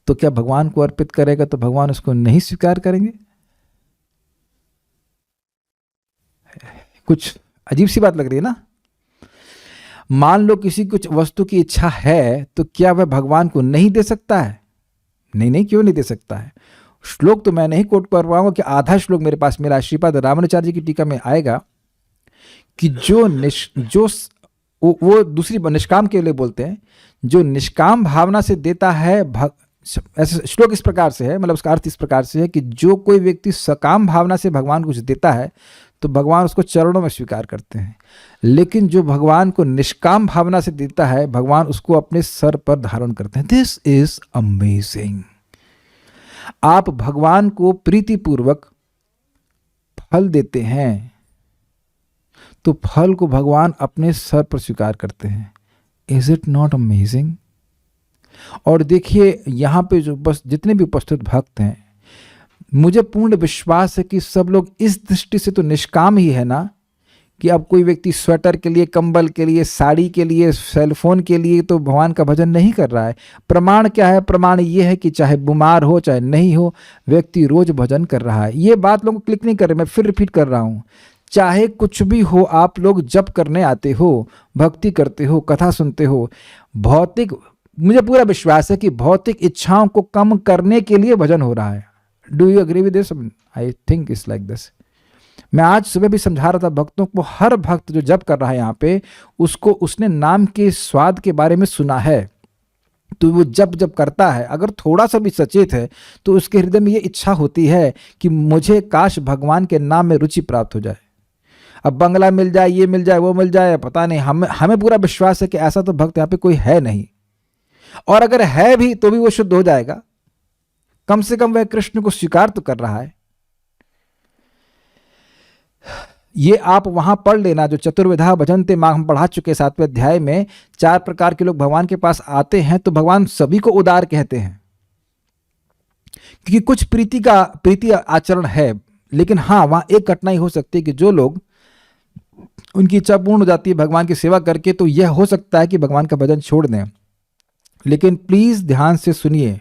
तो क्या भगवान को अर्पित करेगा तो भगवान उसको नहीं स्वीकार करेंगे? कुछ अजीब सी बात लग रही है ना। मान लो किसी कुछ वस्तु की इच्छा है तो क्या वह भगवान को नहीं दे सकता है? नहीं, क्यों नहीं दे सकता है? श्लोक तो मैं नहीं कोट कर पाऊंगा कि आधा श्लोक मेरे पास मेरा श्रीपाद रामानुचार्य जी की टीका में आएगा कि वो दूसरी निष्काम के लिए बोलते हैं, जो निष्काम भावना से देता है, ऐसे श्लोक इस प्रकार से है, मतलब उसका अर्थ इस प्रकार से है कि जो कोई व्यक्ति सकाम भावना से भगवान को कुछ देता है तो भगवान उसको चरणों में स्वीकार करते हैं, लेकिन जो भगवान को निष्काम भावना से देता है भगवान उसको अपने सर पर धारण करते हैं। This is amazing. आप भगवान को प्रीतिपूर्वक फल देते हैं तो फल को भगवान अपने सर पर स्वीकार करते हैं। Is it not amazing? और देखिए यहां पे जो बस जितने भी उपस्थित भक्त हैं, मुझे पूर्ण विश्वास है कि सब लोग इस दृष्टि से तो निष्काम ही है ना, कि अब कोई व्यक्ति स्वेटर के लिए, कंबल के लिए, साड़ी के लिए, सेलफोन के लिए तो भगवान का भजन नहीं कर रहा है। प्रमाण क्या है? प्रमाण ये है कि चाहे बीमार हो चाहे नहीं हो, व्यक्ति रोज भजन कर रहा है। ये बात लोगों को क्लिक नहीं कर रहे, मैं फिर रिपीट कर रहा हूं। चाहे कुछ भी हो, आप लोग जप करने आते हो, भक्ति करते हो, कथा सुनते हो, भौतिक, मुझे पूरा विश्वास है कि भौतिक इच्छाओं को कम करने के लिए भजन हो रहा है। Do you agree with this? I think it's like this. मैं आज सुबह भी समझा रहा था भक्तों को, हर भक्त जो जप कर रहा है यहाँ पे, उसको उसने नाम के स्वाद के बारे में सुना है, तो वो जब करता है, अगर थोड़ा सा भी सचेत है तो उसके हृदय में ये इच्छा होती है कि मुझे काश भगवान के नाम में रुचि प्राप्त हो जाए। अब बंगला मिल जाए, ये मिल जाए, वो मिल जाए, पता नहीं, हमें पूरा विश्वास है कि ऐसा तो भक्त यहाँ पे कोई है नहीं, और अगर है भी तो भी वो शुद्ध हो जाएगा। कम से कम वह कृष्ण को स्वीकार तो कर रहा है। ये आप वहां पढ़ लेना, जो चतुर्विधा भजन्ते मां हम पढ़ा चुके 7वें अध्याय में, 4 प्रकार के लोग भगवान के पास आते हैं तो भगवान सभी को उदार कहते हैं, क्योंकि कुछ प्रीति आचरण है। लेकिन हाँ, वहां एक कठिनाई हो सकती है कि जो लोग, उनकी इच्छा पूर्ण हो जाती है भगवान की सेवा करके, तो यह हो सकता है कि भगवान का भजन छोड़ दें। लेकिन प्लीज ध्यान से सुनिए,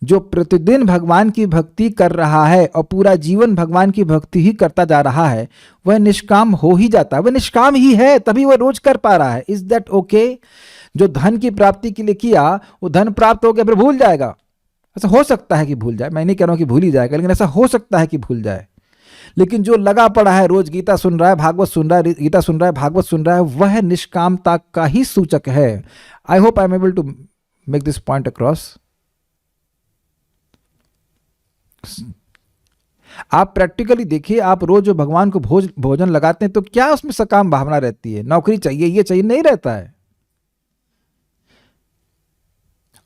जो प्रतिदिन भगवान की भक्ति कर रहा है और पूरा जीवन भगवान की भक्ति ही करता जा रहा है, वह निष्काम हो ही जाता है, वह निष्काम ही है, तभी वह रोज कर पा रहा है। Is that okay? जो धन की प्राप्ति के लिए किया, वो धन प्राप्त हो गया फिर भूल जाएगा। ऐसा हो सकता है कि भूल जाए, मैं नहीं कह रहा हूं कि भूल ही जाएगा, लेकिन ऐसा हो सकता है कि भूल जाए। लेकिन जो लगा पड़ा है, रोज गीता सुन रहा है, भागवत सुन रहा है, गीता सुन रहा है, भागवत सुन रहा है, वह निष्कामता का ही सूचक है। I hope I am able to make this point across. आप प्रैक्टिकली देखिए, आप रोज जो भगवान को भोजन लगाते हैं तो क्या उसमें सकाम भावना रहती है? नौकरी चाहिए, ये चाहिए, नहीं रहता है।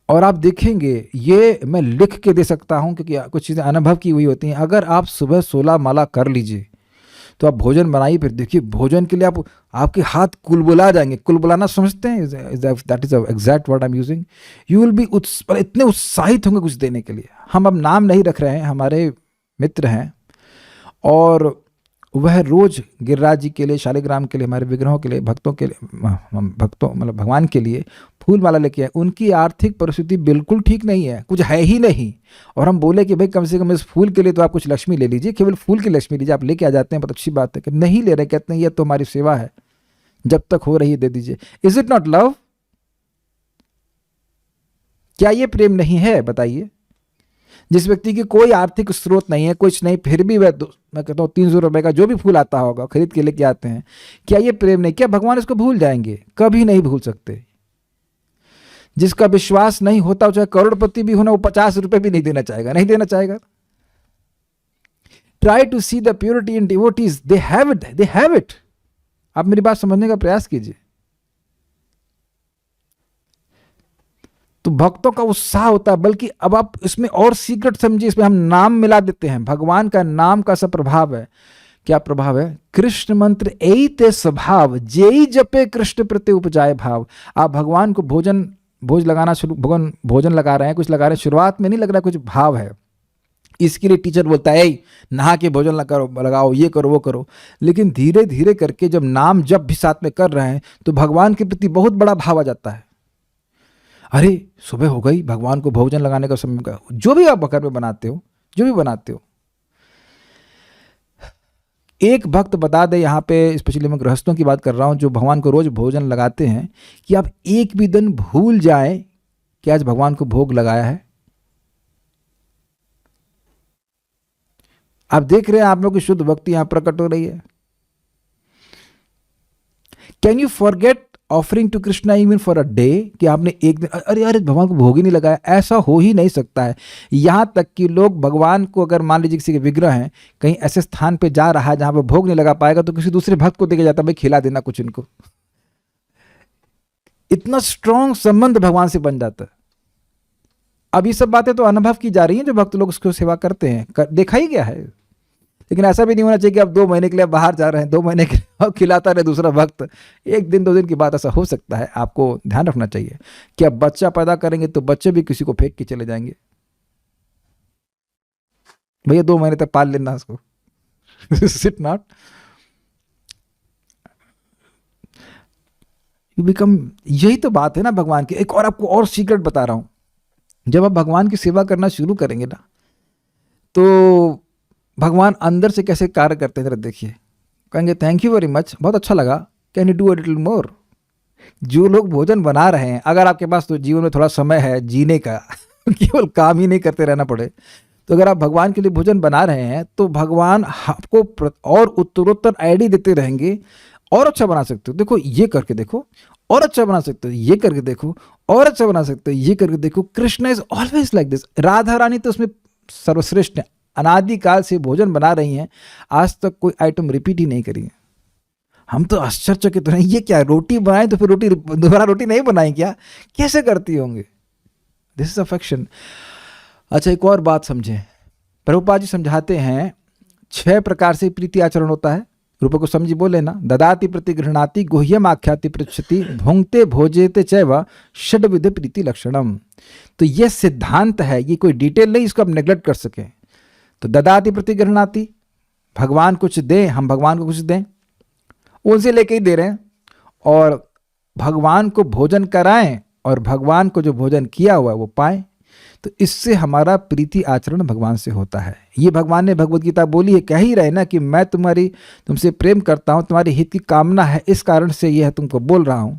और आप देखेंगे, ये मैं लिख के दे सकता हूं क्योंकि कुछ चीजें अनुभव की हुई होती हैं। अगर आप सुबह 16 माला कर लीजिए तो आप भोजन बनाइए, फिर देखिए भोजन के लिए आपके हाथ कुलबुला जाएंगे। कुलबुलाना समझते हैं? That is exact word I am using. You will B इतने उत्साहित होंगे कुछ देने के लिए। हम अब नाम नहीं रख रहे हैं, हमारे मित्र हैं और वह रोज गिरिराज जी के लिए, शालिग्राम के लिए, हमारे विग्रहों के लिए, भक्तों के लिए, भक्तों मतलब भगवान के लिए फूल माला लेके आए। उनकी आर्थिक परिस्थिति बिल्कुल ठीक नहीं है, कुछ है ही नहीं। और हम बोले कि भाई कम से कम इस फूल के लिए तो आप कुछ लक्ष्मी ले लीजिए, केवल फूल की लक्ष्मी लीजिए। आप लेके आ जाते हैं, बहुत अच्छी बात है। कि नहीं ले रहे, कहते हैं ये तो हमारी सेवा है, जब तक हो रही है दे दीजिए। Is it not love? क्या ये प्रेम नहीं है? बताइए। जिस व्यक्ति की कोई आर्थिक स्रोत नहीं है, कुछ नहीं, फिर भी वह मैं कहता हूँ 300 रुपए का जो भी फूल आता होगा खरीद के लेके आते हैं, क्या ये प्रेम नहीं? क्या भगवान इसको भूल जाएंगे? कभी नहीं भूल सकते। जिसका विश्वास नहीं होता, चाहे करोड़पति भी होना, वो 50 रुपए भी नहीं देना चाहेगा, नहीं देना चाहेगा। Try to see the purity in devotees, they have it, they have it. आप मेरी बात समझने का प्रयास कीजिए। तो भक्तों का उत्साह होता है। बल्कि अब आप इसमें और सीक्रेट समझिए, इसमें हम नाम मिला देते हैं। भगवान का नाम का सब प्रभाव है। क्या प्रभाव है? कृष्ण मंत्र एते स्वभाव, जेई जपे कृष्ण प्रति उपजाए भाव। आप भगवान को भोज लगाना शुरू, भगवान भोजन लगा रहे हैं, कुछ लगा रहे हैं, शुरुआत में नहीं लग रहा, कुछ भाव है। इसके लिए टीचर बोलता है नहा के भोजन लगाओ, ये करो, वो करो। लेकिन धीरे धीरे करके जब नाम जब भी साथ में कर रहे हैं तो भगवान के प्रति बहुत बड़ा भाव आ जाता है। अरे सुबह हो गई, भगवान को भोजन लगाने का समय का, जो भी आप घर में बनाते हो, जो भी बनाते हो। एक भक्त बता दे, यहाँ पे स्पेशली मैं गृहस्थों की बात कर रहा हूं जो भगवान को रोज भोजन लगाते हैं, कि आप एक भी दिन भूल जाए कि आज भगवान को भोग लगाया है। आप देख रहे हैं, आप लोग की शुद्ध भक्ति यहां प्रकट हो रही है। Can you forget offering to Krishna even for a day? कि आपने एक दिन अरे भगवान को भोग ही नहीं लगाया, ऐसा हो ही नहीं सकता है। यहां तक कि लोग भगवान को, अगर मान लीजिए किसी के विग्रह हैं, कहीं ऐसे स्थान पे जा रहा है जहां पे भोग नहीं लगा पाएगा, तो किसी दूसरे भक्त को देके जाता है, भाई खिला देना कुछ इनको। इतना स्ट्रांग संबंध भगवान से बन जाता है। अब ये सब बातें तो अनुभव की जा रही हैं, जो भक्त लोग उसको सेवा करते हैं, देखा ही गया है। लेकिन ऐसा भी नहीं होना चाहिए कि आप 2 महीने के लिए बाहर जा रहे हैं, 2 महीने के लिए खिलाता रहे दूसरा भक्त। एक दिन 2 दिन की बात, ऐसा हो सकता है। आपको ध्यान रखना चाहिए कि आप बच्चा पैदा करेंगे तो बच्चे भी किसी को फेंक के चले जाएंगे। भैया 2 महीने तक पाल लेना उसको। It not you become. यही तो बात है ना भगवान की। एक और आपको और सीक्रेट बता रहा हूं, जब आप भगवान की सेवा करना शुरू करेंगे ना, तो भगवान अंदर से कैसे कार्य करते हैं जरा देखिए। कहेंगे थैंक यू वेरी मच, बहुत अच्छा लगा, can you do a little more. जो लोग भोजन बना रहे हैं, अगर आपके पास तो जीवन में थोड़ा समय है जीने का, केवल काम ही नहीं करते रहना पड़े, तो अगर आप भगवान के लिए भोजन बना रहे हैं तो भगवान आपको और उत्तरोत्तर आईडी देते रहेंगे। और अच्छा बना सकते हो, देखो ये करके देखो, और अच्छा बना सकते हो, ये करके देखो, और अच्छा बना सकते हो, ये करके देखो। Krishna is always like this. Radha Rani तो उसमें सर्वश्रेष्ठ है, अनादिकाल से भोजन बना रही हैं, आज तक कोई आइटम रिपीट ही नहीं करी है। हम तो आश्चर्यचकित हैं, ये क्या रोटी बनाए तो फिर रोटी दोबारा रोटी नहीं बनाई क्या? कैसे करती होंगे? This is affection. अच्छा, एक और बात समझें। प्रभुपाद जी समझाते हैं 6 प्रकार से प्रीति आचरण होता है। रूप को समझी बोले ना, ददाति प्रति गृहणाति गुह्यम आख्याति पृच्छति भुंक्ते भोजेते चैव षड्विध प्रीति लक्षणम। तो ये सिद्धांत है, ये कोई डिटेल नहीं, इसको आप नेग्लेक्ट कर सकें। तो ददाति प्रति गृहणाति, भगवान कुछ दें, हम भगवान को कुछ दें, उनसे लेके ही दे रहे हैं। और भगवान को भोजन कराएं, और भगवान को जो भोजन किया हुआ है वो पाएं, तो इससे हमारा प्रीति आचरण भगवान से होता है। ये भगवान ने भगवद गीता बोली है, कह ही रहे ना कि मैं तुमसे प्रेम करता हूँ, तुम्हारी हित की कामना है, इस कारण से यह तुमको बोल रहा हूँ।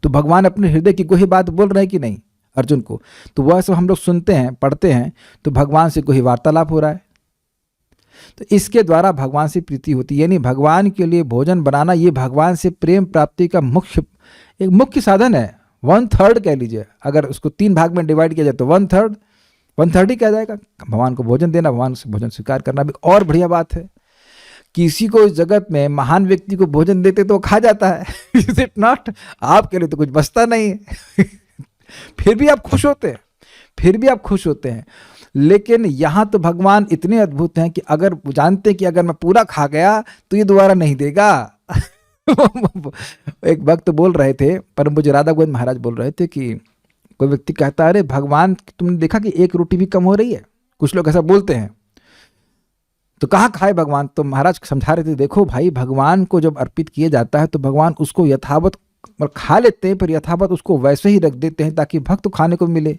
तो भगवान अपने हृदय की कोई बात बोल रहे हैं कि नहीं अर्जुन को, तो वह सब हम लोग सुनते हैं, पढ़ते हैं, तो भगवान से कोई वार्तालाप हो रहा है। तो इसके द्वारा भगवान से प्रीति होती है। यानी भगवान के लिए भोजन बनाना ये भगवान से प्रेम प्राप्ति का एक मुख्य साधन है। 1/3 कह लीजिए, अगर उसको 3 भाग में डिवाइड किया जाए तो 1/3 ही कह जाएगा। भगवान को भोजन देना, भगवान से भोजन स्वीकार करना भी और बढ़िया बात है। किसी को इस जगत में महान व्यक्ति को भोजन देते तो खा जाता है इज इट नॉट? आपके लिए तो कुछ बचता नहीं है फिर भी आप खुश होते हैं। लेकिन यहाँ तो भगवान इतने अद्भुत हैं कि अगर जानते कि अगर मैं पूरा खा गया तो ये दोबारा नहीं देगा एक भक्त बोल रहे थे, परम पूज्य राधा गोविंद महाराज बोल रहे थे कि कोई व्यक्ति कहता है, अरे भगवान तुमने देखा कि एक रोटी भी कम हो रही है? कुछ लोग ऐसा बोलते हैं, तो कहाँ खाए भगवान? तो महाराज समझा रहे थे, देखो भाई, भगवान को जब अर्पित किया जाता है तो भगवान उसको यथावत खा लेते हैं, पर यथावत उसको वैसे ही रख देते हैं ताकि भक्त को खाने को मिले।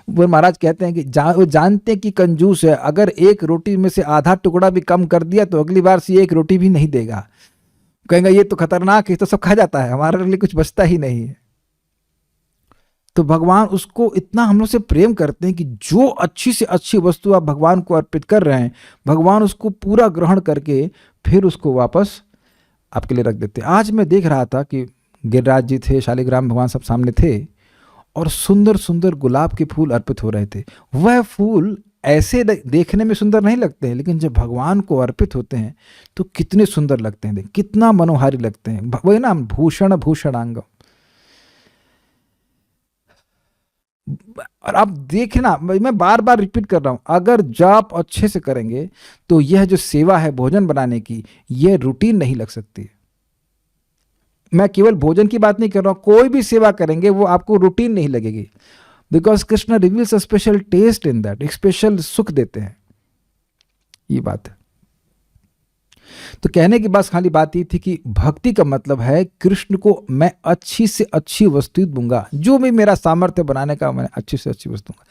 वो महाराज कहते हैं कि वो जानते हैं कि कंजूस है, अगर एक रोटी में से आधा टुकड़ा भी कम कर दिया तो अगली बार से एक रोटी भी नहीं देगा, कहेंगे ये तो खतरनाक है, तो सब खा जाता है, हमारे लिए कुछ बचता ही नहीं है। तो भगवान उसको इतना हम लोग से प्रेम करते हैं कि जो अच्छी से अच्छी वस्तु आप भगवान को अर्पित कर रहे हैं, भगवान उसको पूरा ग्रहण करके फिर उसको वापस आपके लिए रख देते हैं। आज मैं देख रहा था कि गिरिराज जी थे, शालिग्राम भगवान सब सामने थे, और सुंदर सुंदर गुलाब के फूल अर्पित हो रहे थे। वह फूल ऐसे देखने में सुंदर नहीं लगते हैं, लेकिन जब भगवान को अर्पित होते हैं तो कितने सुंदर लगते हैं, कितना मनोहारी लगते हैं। वही ना, भूषण भूषणांगम। और आप देखना, मैं बार बार रिपीट कर रहा हूं, अगर जाप अच्छे से करेंगे तो यह जो सेवा है भोजन बनाने की, यह रूटीन नहीं लग सकती। मैं केवल भोजन की बात नहीं कर रहा हूं, कोई भी सेवा करेंगे वो आपको रूटीन नहीं लगेगी, because Krishna reveals a special taste in that, एक स्पेशल सुख देते हैं। ये बात है। तो कहने की बस खाली बात ये थी कि भक्ति का मतलब है कृष्ण को मैं अच्छी से अच्छी वस्तु दूंगा, जो भी मेरा सामर्थ्य बनाने का, मैं अच्छी से अच्छी वस्तु दूंगा।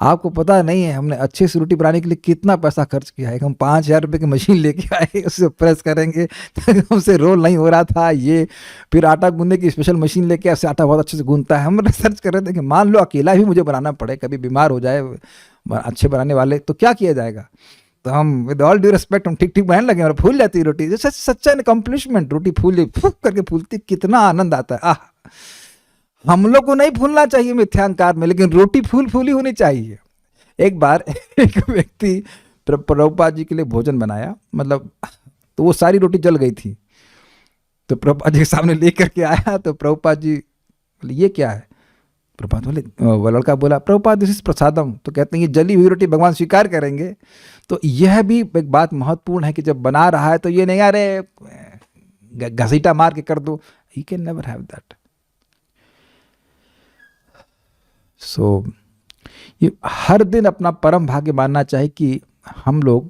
आपको पता नहीं है हमने अच्छे से रोटी बनाने के लिए कितना पैसा खर्च किया है। हम 5,000 रुपये की मशीन लेके आए, उससे प्रेस करेंगे, हमसे रोल नहीं हो रहा था ये, फिर आटा गूंदने की स्पेशल मशीन लेके, ऐसे आटा बहुत अच्छे से गूंदता है। हम रिसर्च कर रहे थे कि मान लो अकेला भी मुझे बनाना पड़े, कभी बीमार हो जाए अच्छे बनाने वाले, तो क्या किया जाएगा? तो हम विद ऑल ड्यू रिस्पेक्ट हम ठीक ठीक बनाने लगे और फूल जाती रोटी। जैसे सच्चा अकम्प्लिशमेंट, रोटी फूली, फूक करके फूलती, कितना आनंद आता है। हम लोग को नहीं फूलना चाहिए मिथ्यांकार में, लेकिन रोटी फूली होनी चाहिए। एक बार एक व्यक्ति प्रभुपाद जी के लिए भोजन बनाया, मतलब तो वो सारी रोटी जल गई थी, तो प्रभुपाद जी के सामने लेकर के आया, तो प्रभुपाद जी बोले ये क्या है? प्रभुपाद बोले, वो लड़का बोला, प्रभुपाद दिस इज प्रसादम। तो कहते हैं ये जली हुई रोटी भगवान स्वीकार करेंगे। तो यह भी एक बात महत्वपूर्ण है कि जब बना रहा है तो ये नहीं अरे घसीटा मार के कर दो, he can never have that. So ये हर दिन अपना परम भाग्य मानना चाहिए कि हम लोग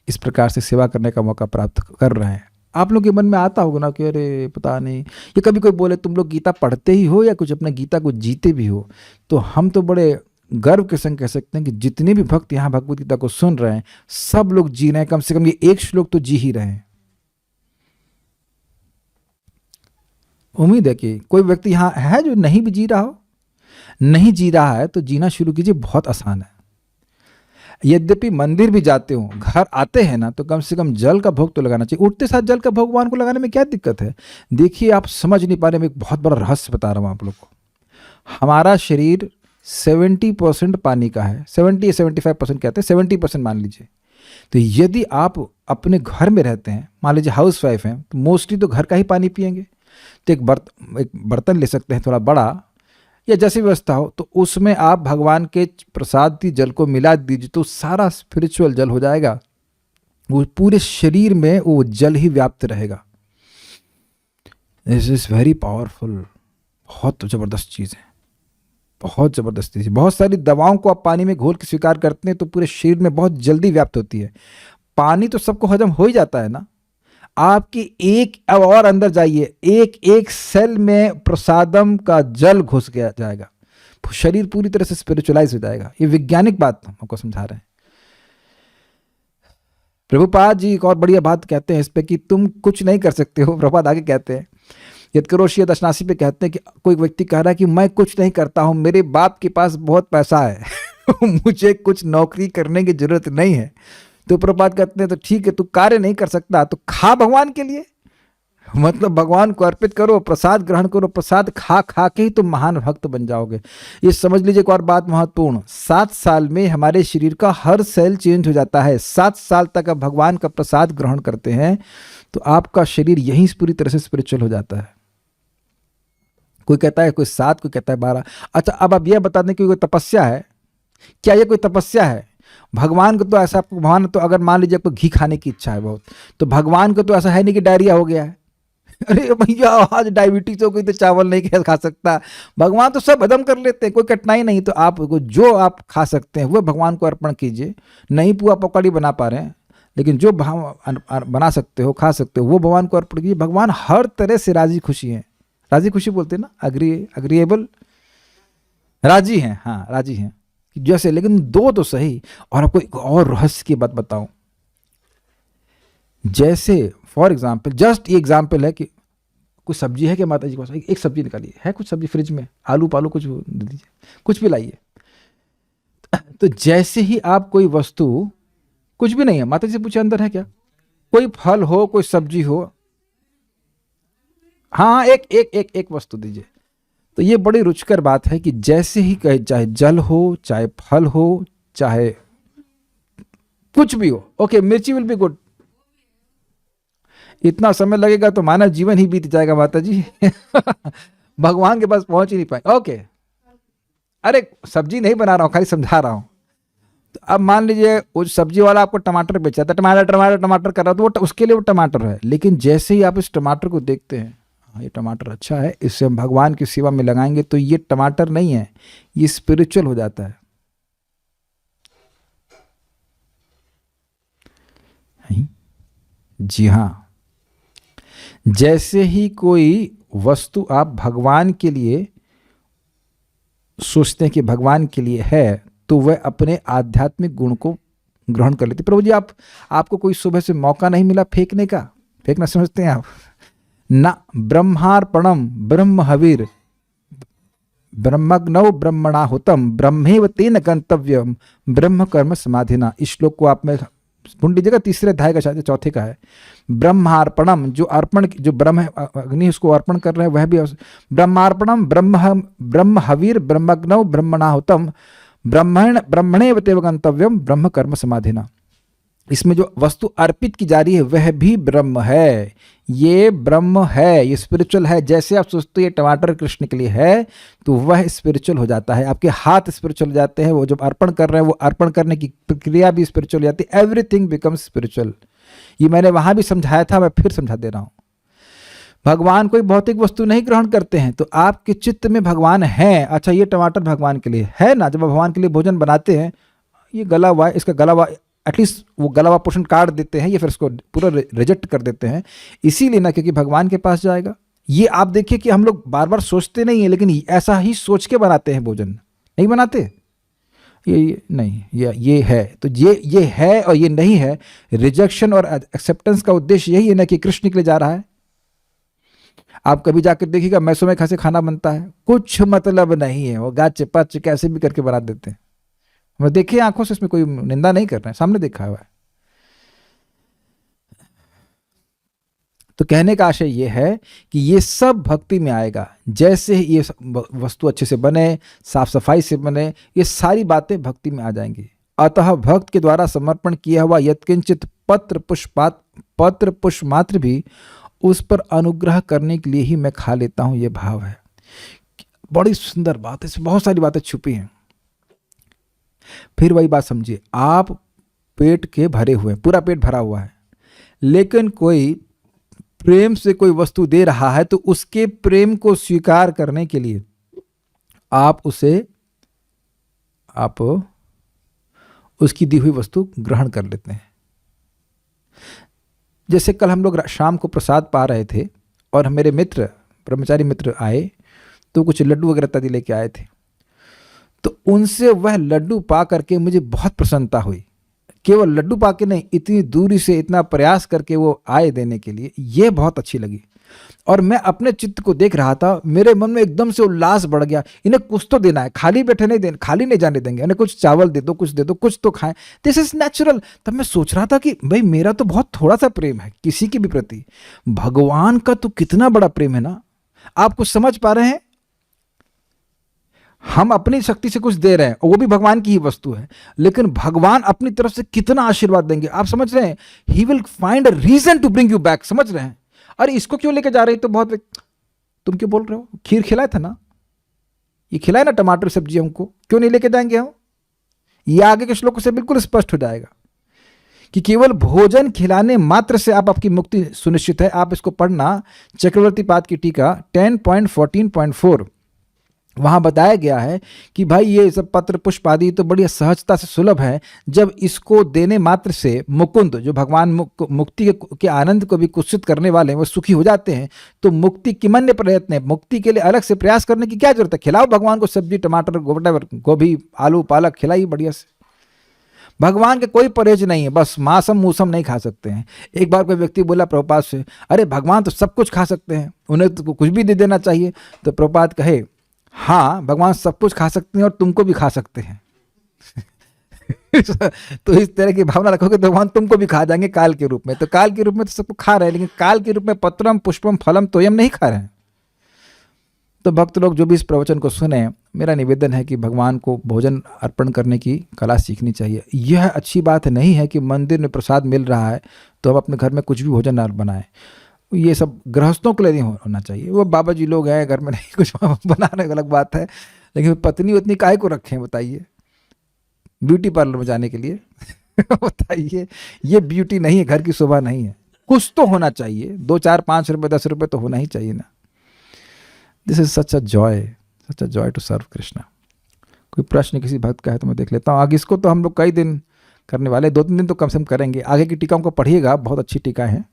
इस प्रकार से सेवा करने का मौका प्राप्त कर रहे हैं। आप लोग के मन में आता होगा ना कि अरे पता नहीं, ये कभी कोई बोले तुम लोग गीता पढ़ते ही हो या कुछ अपने गीता को जीते भी हो, तो हम तो बड़े गर्व के संग कह सकते हैं कि जितने भी भक्त यहाँ भगवद गीता को सुन रहे हैं, सब लोग जी रहे हैं, कम से कम ये एक श्लोक तो जी ही रहे हैं। उम्मीद है कि कोई व्यक्ति यहाँ है जो नहीं भी जी रहा हो। नहीं जी रहा है तो जीना शुरू कीजिए, बहुत आसान है। यद्यपि मंदिर भी जाते हो, घर आते हैं ना, तो कम से कम जल का भोग तो लगाना चाहिए। उठते साथ जल का भोग भगवान को लगाने में क्या दिक्कत है? देखिए, आप समझ नहीं पा रहे, मैं एक बहुत बड़ा रहस्य बता रहा हूँ आप लोग को। हमारा शरीर 70% पानी का है, 70 या 75% कहते हैं, 70% मान लीजिए। तो यदि आप अपने घर में रहते हैं, मान लीजिए हाउस वाइफ हैं, तो मोस्टली तो घर का ही पानी पियेंगे। तो एक बर्तन ले सकते हैं थोड़ा बड़ा, या जैसी व्यवस्था हो, तो उसमें आप भगवान के प्रसादी जल को मिला दीजिए, तो सारा स्पिरिचुअल जल हो जाएगा। वो पूरे शरीर में वो जल ही व्याप्त रहेगा। दिस इज वेरी पावरफुल, बहुत ज़बरदस्त चीज़ है, बहुत ज़बरदस्त चीज़ है। बहुत सारी दवाओं को आप पानी में घोल के स्वीकार करते हैं तो पूरे शरीर में बहुत जल्दी व्याप्त होती है। पानी तो सबको हजम हो ही जाता है ना। आपकी एक, अब और अंदर जाइए, एक एक सेल में प्रसादम का जल घुस गया जाएगा, शरीर पूरी तरह से स्पिरिचुअलाइज हो जाएगा। ये वैज्ञानिक बात हम आपको समझा रहे हैं। प्रभुपाद जी एक और बढ़िया बात कहते हैं इस पे कि तुम कुछ नहीं कर सकते हो। प्रभुपाद आगे कहते हैं, यत्करोशी दशनासी पे कहते हैं कि कोई व्यक्ति कह रहा है कि मैं कुछ नहीं करता हूं, मेरे बाप के पास बहुत पैसा है मुझे कुछ नौकरी करने की जरूरत नहीं है। तो प्रभुपाद कहते हैं तो ठीक है, तू कार्य नहीं कर सकता तो खा भगवान के लिए, मतलब भगवान को अर्पित करो, प्रसाद ग्रहण करो, प्रसाद खा खा के ही तुम महान भक्त बन जाओगे। ये समझ लीजिए एक और बात महत्वपूर्ण, 7 साल में हमारे शरीर का हर सेल चेंज हो जाता है। 7 साल तक आप भगवान का प्रसाद ग्रहण करते हैं तो आपका शरीर यहीं पूरी तरह से स्पिरिचुअल हो जाता है। कोई कहता है कोई 7, कोई कहता है 12। अच्छा, अब आप यह बता दें कि कोई तपस्या है, क्या ये कोई तपस्या है? भगवान को तो ऐसा, भगवान तो अगर मान लीजिए आपको घी खाने की इच्छा है बहुत, तो भगवान को तो ऐसा है नहीं कि डायरिया हो गया है अरे भैया आज डायबिटीज हो गई तो चावल नहीं खा सकता। भगवान तो सब हजम कर लेते हैं, कोई कठिनाई नहीं। तो आप जो आप खा सकते हैं वो भगवान को अर्पण कीजिए। नहीं पुआ पकौड़ी बना पा रहे हैं, लेकिन जो बना सकते हो, खा सकते हो, वो भगवान को अर्पण कीजिए। भगवान हर तरह से राजी खुशी है। राजी खुशी बोलते हैं ना, अग्रीएबल, राजी हैं, हाँ राजी हैं जैसे। लेकिन दो तो सही। और आपको एक और रहस्य की बात बताऊं, जैसे फॉर एग्जाम्पल, जस्ट ये एग्जाम्पल है कि कुछ सब्जी है कि माता जी के पास, एक सब्जी निकालिए, है कुछ सब्जी फ्रिज में, आलू पालू कुछ दे दीजिए, कुछ भी लाइए। तो जैसे ही आप कोई वस्तु, कुछ भी नहीं है, माता जी से पूछे अंदर है क्या, कोई फल हो, कोई सब्जी हो, हाँ एक एक एक एक वस्तु दीजिए। तो ये बड़ी रुचिकर बात है कि जैसे ही कहे, चाहे जल हो, चाहे फल हो, चाहे कुछ भी हो, ओके मिर्ची विल बी गुड। इतना समय लगेगा तो मानव जीवन ही बीत जाएगा माता जी भगवान के पास पहुंच ही नहीं पाए। ओके, अरे सब्जी नहीं बना रहा हूं, खाली समझा रहा हूं। तो अब मान लीजिए उस सब्जी वाला आपको टमाटर बेचा था, टमाटर टमाटर टमाटर कर रहा था, तो उसके लिए वो टमाटर है। लेकिन जैसे ही आप इस टमाटर को देखते हैं, ये टमाटर अच्छा है, इससे हम भगवान की सेवा में लगाएंगे, तो ये टमाटर नहीं है, ये स्पिरिचुअल हो जाता है। जी हाँ, जैसे ही कोई वस्तु आप भगवान के लिए सोचते हैं कि भगवान के लिए है, तो वह अपने आध्यात्मिक गुण को ग्रहण कर लेती। प्रभु जी आपको कोई सुबह से मौका नहीं मिला फेंकने का, फेंकना समझते हैं आप ना। ब्रह्मार्पणम ब्रह्म हवीर ब्रह्मग्नौ ब्रह्मणाहुतम ब्रह्मेव तेन गंतव्यम ब्रह्म कर्म समाधिना। इस श्लोक को आप में ढूंढ लीजिएगा, 3 अध्याय का, शायद 4 का है। ब्रह्मार्पणम, जो अर्पण, जो ब्रह्म अग्नि उसको अर्पण कर रहे हैं, वह भी ब्रह्मार्पणम ब्रह्म हवीर ब्रह्मग्नौ ब्रह्मणाहुतम ब्रह्मणेव तेन गंतव्यम ब्रह्म कर्म समाधिना। इसमें जो वस्तु अर्पित की जा रही है वह भी ब्रह्म है, ये ब्रह्म है, ये स्पिरिचुअल है। जैसे आप सोचते हैं ये टमाटर कृष्ण के लिए है, तो वह स्पिरिचुअल हो जाता है। आपके हाथ स्पिरिचुअल हो जाते हैं, वो जब अर्पण कर रहे हैं, वो अर्पण करने की प्रक्रिया भी स्पिरिचुअल हो जाती है। Everything becomes spiritual. ये मैंने वहां भी समझाया था, मैं फिर समझा दे रहा हूं। भगवान कोई भौतिक वस्तु नहीं ग्रहण करते हैं, तो आपके चित्त में भगवान है। अच्छा, ये टमाटर भगवान के लिए है ना। जब आप भगवान के लिए भोजन बनाते हैं, ये गला हुआ है, इसका गला हुआ, एटलीस्ट वो गला हुआ पोर्शन काट देते हैं, ये फिर उसको पूरा रिजेक्ट कर देते हैं, इसीलिए ना, क्योंकि भगवान के पास जाएगा। ये आप देखिए कि हम लोग बार बार सोचते नहीं है, लेकिन ऐसा ही सोच के बनाते हैं भोजन, नहीं बनाते। ये नहीं, ये है, तो ये है और ये नहीं है। रिजेक्शन और एक्सेप्टेंस का उद्देश्य यही है ना कि कृष्ण के लिए जा रहा है। आप कभी जाकर देखिएगा मैसों में कैसे खाना बनता है, कुछ मतलब नहीं है, वो गाच पच कैसे भी करके बना देते हैं। मैं देखिए आंखों से, इसमें कोई निंदा नहीं कर रहे हैं, सामने देखा हुआ है। तो कहने का आशय ये है कि ये सब भक्ति में आएगा। जैसे ये वस्तु अच्छे से बने, साफ सफाई से बने, ये सारी बातें भक्ति में आ जाएंगी। अतः भक्त के द्वारा समर्पण किया हुआ यत्किंचित पत्र पुष्प मात्र भी उस पर अनुग्रह करने के लिए ही मैं खा लेता हूं, ये भाव है। बड़ी सुंदर बात है, इसमें बहुत सारी बातें छुपी हैं। फिर वही बात समझिए, आप पेट के भरे हुए, पूरा पेट भरा हुआ है, लेकिन कोई प्रेम से कोई वस्तु दे रहा है, तो उसके प्रेम को स्वीकार करने के लिए आप उसकी दी हुई वस्तु ग्रहण कर लेते हैं। जैसे कल हम लोग शाम को प्रसाद पा रहे थे और मेरे मित्र, ब्रह्मचारी मित्र आए तो कुछ लड्डू वगैरह इत्यादि लेके आए थे, तो उनसे वह लड्डू पा करके मुझे बहुत प्रसन्नता हुई। केवल लड्डू पा के नहीं, इतनी दूरी से इतना प्रयास करके वो आए देने के लिए, ये बहुत अच्छी लगी। और मैं अपने चित्त को देख रहा था, मेरे मन में एकदम से उल्लास बढ़ गया, इन्हें कुछ तो देना है, खाली बैठे नहीं देना, खाली नहीं जाने देंगे, इन्हें कुछ चावल दे दो, कुछ दे दो, कुछ तो खाएं, दिस इज नेचुरल। तब मैं सोच रहा था कि भाई मेरा तो बहुत थोड़ा सा प्रेम है किसी के भी प्रति, भगवान का तो कितना बड़ा प्रेम है ना। आप कुछ समझ पा रहे हैं? हम अपनी शक्ति से कुछ दे रहे हैं, वो भी भगवान की ही वस्तु है, लेकिन भगवान अपनी तरफ से कितना आशीर्वाद देंगे, आप समझ रहे हैं? He will find a reason to bring you back, समझ रहे हैं? अरे इसको क्यों लेके जा रही, तो बहुत, तुम क्यों बोल रहे हो, खीर खिलाया था ना, ये खिलाए ना टमाटर सब्जी, हमको क्यों नहीं लेके जाएंगे हम? ये आगे के श्लोकों से बिल्कुल स्पष्ट हो जाएगा कि केवल भोजन खिलाने मात्र से आपकी मुक्ति सुनिश्चित है। आप इसको पढ़ना, चक्रवर्ती पाद की टीका 10.14.4, वहाँ बताया गया है कि भाई ये सब पत्र पुष्प आदि तो बड़ी सहजता से सुलभ है, जब इसको देने मात्र से मुकुंद, जो भगवान मुक्ति के आनंद को भी कुत्सित करने वाले हैं, वो सुखी हो जाते हैं। तो मुक्ति किमन्य प्रयत्न है, मुक्ति के लिए अलग से प्रयास करने की क्या जरूरत है? खिलाओ भगवान को सब्जी, टमाटर, गोभी, आलू, पालक खिलाइए बढ़िया से। भगवान के कोई परहेज नहीं है, बस मांसम मूसम नहीं खा सकते हैं। एक बार कोई व्यक्ति बोला प्रभुपाद से, अरे भगवान तो सब कुछ खा सकते हैं, उन्हें तो कुछ भी दे देना चाहिए। तो प्रभुपाद कहे, हाँ भगवान सब कुछ खा सकते हैं और तुमको भी खा सकते हैं। तो इस तरह की भावना रखोगे तो भगवान तुमको भी खा जाएंगे काल के रूप में। तो काल के रूप में तो सबको खा रहे हैं, लेकिन काल के रूप में पत्रम पुष्पम फलम तोयम नहीं खा रहे हैं। तो भक्त लोग जो भी इस प्रवचन को सुने, मेरा निवेदन है कि भगवान को भोजन अर्पण करने की कला सीखनी चाहिए। यह अच्छी बात नहीं है कि मंदिर में प्रसाद मिल रहा है तो हम अपने घर में कुछ भी भोजन न बनाएं। ये सब गृहस्थों के लिए नहीं होना चाहिए। वो बाबा जी लोग हैं, घर में नहीं कुछ बना रहे, अलग बात है, लेकिन पत्नी उतनी काहे को रखें बताइए, ब्यूटी पार्लर में जाने के लिए? बताइए, ये ब्यूटी नहीं है, घर की शोभा नहीं है। कुछ तो होना चाहिए, 2, 4, 5 रुपये, 10 रुपये तो होना ही चाहिए ना। This is such a joy to serve Krishna. कोई प्रश्न किसी भक्त का है तो मैं देख लेता हूँ। आगे इसको तो हम लोग कई दिन करने वाले, 2-3 दिन तो कम से कम करेंगे। आगे की टीकाओं को पढ़िएगा, बहुत अच्छी टीका है।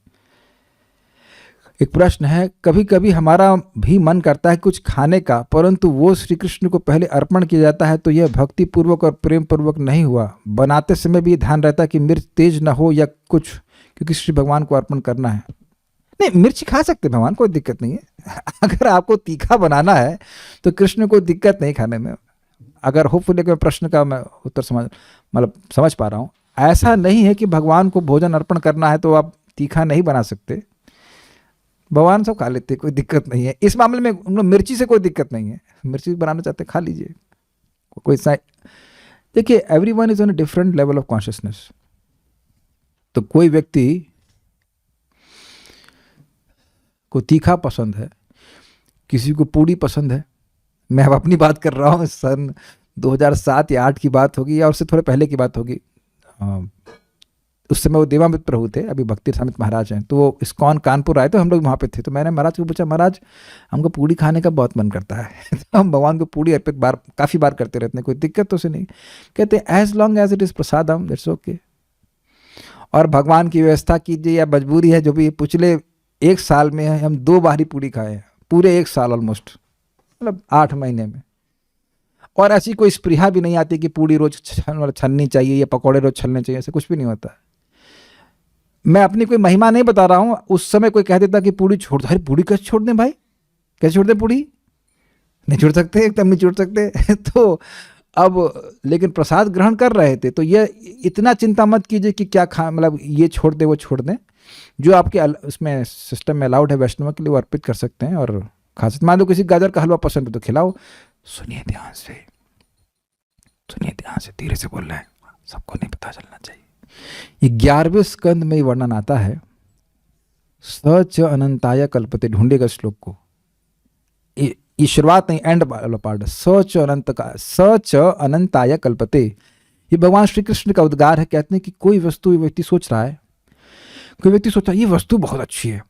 एक प्रश्न है, कभी कभी हमारा भी मन करता है कुछ खाने का, परंतु वो श्री कृष्ण को पहले अर्पण किया जाता है, तो यह भक्ति पूर्वक और प्रेम पूर्वक नहीं हुआ। बनाते समय भी ध्यान रहता है कि मिर्च तेज ना हो या कुछ, क्योंकि श्री भगवान को अर्पण करना है। नहीं, मिर्च खा सकते भगवान, कोई दिक्कत नहीं है। अगर आपको तीखा बनाना है तो कृष्ण को दिक्कत नहीं खाने में। अगर होपफुली के प्रश्न का मैं उत्तर समझ पा रहा हूँ। ऐसा नहीं है कि भगवान को भोजन अर्पण करना है तो आप तीखा नहीं बना सकते, भगवान सब खा लेते, कोई दिक्कत नहीं है इस मामले में। मिर्ची से कोई दिक्कत नहीं है, मिर्ची बनाना चाहते खा लीजिए, कोई देखिए everyone is on a different level of consciousness. तो कोई व्यक्ति को तीखा पसंद है, किसी को पूड़ी पसंद है। मैं अब अपनी बात कर रहा हूँ, सन 2007 या 8 की बात होगी या उससे थोड़े पहले की बात होगी। उस समय वो देवामृत प्रभु थे, अभी भक्ति समित महाराज हैं। तो वो इस्कॉन कानपुर आए, तो हम लोग वहाँ पे थे। तो मैंने महाराज को पूछा, महाराज हमको पूड़ी खाने का बहुत मन करता है। तो हम भगवान को पूड़ी अर्पित काफ़ी बार करते रहते हैं, कोई दिक्कत तो से नहीं। कहते as long as it is prasadam that's okay. और भगवान की व्यवस्था कीजिए या मजबूरी है जो भी। पिछले 1 साल में हम 2 बार ही पूड़ी खाए हैं, पूरे 1 साल ऑलमोस्ट, मतलब 8 महीने में। और ऐसी कोई स्पृहा भी नहीं आती कि पूड़ी रोज छलनी चाहिए या पकौड़े रोज छलने चाहिए, ऐसा कुछ भी नहीं होता। मैं अपनी कोई महिमा नहीं बता रहा हूँ। उस समय कोई कह देता कि पूड़ी छोड़ दो, अरे पूड़ी कैसे छोड़ दें भाई, कैसे छोड़ दें पूड़ी? नहीं छोड़ सकते, एकदम नहीं छोड़ सकते। तो अब लेकिन प्रसाद ग्रहण कर रहे थे, तो ये इतना चिंता मत कीजिए कि क्या खा, मतलब ये छोड़ दे वो छोड़ दें। जो आपके उसमें सिस्टम में अलाउड है वैष्णव के लिए, वो अर्पित कर सकते हैं और खा सकते। मान लो किसी गाजर का हलवा पसंद है तो खिलाओ। सुनिए ध्यान से, धीरे से बोल रहे हैं, सबको नहीं पता चलना चाहिए। ये 11वें स्कंद में वर्णन आता है, सच अनंताय कल्पते। ढूंढेगा श्लोक को, ये शुरुआत नहीं, एंड वाला पार्ट। सच अनंताय कल्पते, ये भगवान श्री कृष्ण का उद्गार है। कहते हैं कि कोई वस्तु व्यक्ति सोच रहा है, कोई व्यक्ति सोचा ये वस्तु बहुत अच्छी है,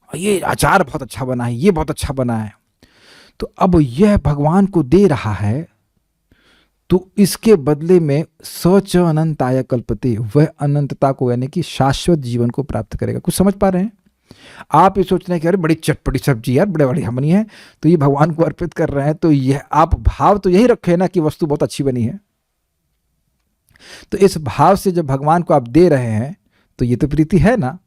ये अचार बहुत अच्छा बना है, ये बहुत अच्छा बना है, तो अब यह भगवान को दे रहा है, तो इसके बदले में सच अनंताय कल्पते, वह अनंतता को यानी कि शाश्वत जीवन को प्राप्त करेगा। कुछ समझ पा रहे हैं? आप ये सोच रहे हैं कि अरे बड़ी चटपटी सब्जी यार, बड़े बढ़िया बनी है, तो ये भगवान को अर्पित कर रहे हैं, तो यह आप भाव तो यही रखे ना कि वस्तु बहुत अच्छी बनी है। तो इस भाव से जब भगवान को आप दे रहे हैं तो ये तो प्रीति है ना।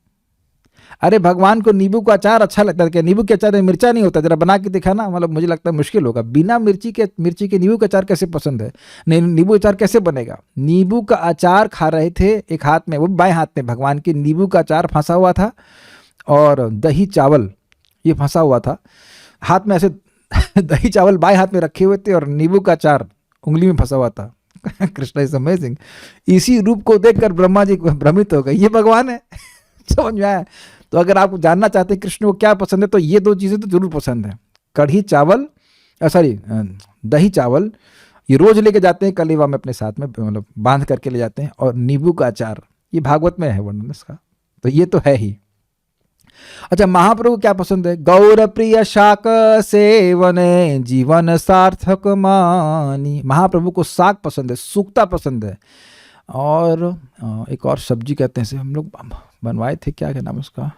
अरे भगवान को नींबू का अचार अच्छा लगता है क्या? नींबू के अचार में मिर्चा नहीं होता, जरा बना के दिखा ना, मतलब मुझे लगता है मुश्किल होगा। बिना मिर्ची के नींबू का अचार कैसे पसंद है? नहीं, नींबू अचार कैसे बनेगा? नींबू का अचार खा रहे थे एक हाथ में, वो बाएं हाथ में भगवान के नींबू का अचार फंसा हुआ था और दही चावल ये फंसा हुआ था हाथ में, ऐसे दही चावल बाएं हाथ में रखे हुए थे और नींबू का अचार उंगली में फंसा हुआ था। Krishna is amazing. इसी रूप को देखकर ब्रह्मा जी भ्रमित हो गए, ये भगवान है। समझ में आया? तो अगर आप जानना चाहते हैं कृष्ण को क्या पसंद है, तो ये दो चीज़ें तो जरूर पसंद है। कढ़ी चावल, दही चावल ये रोज लेके जाते हैं कलेवा में अपने साथ में, मतलब बांध करके ले जाते हैं, और नींबू का अचार ये भागवत में है वर्णन इसका, तो ये तो है ही। अच्छा, महाप्रभु क्या पसंद है? गौर प्रिय शाक सेवने जीवन सार्थक मानी। महाप्रभु को साग पसंद है, सूखता पसंद है, और एक और सब्जी कहते हैं, हम लोग बनवाए थे, क्या नाम उसका,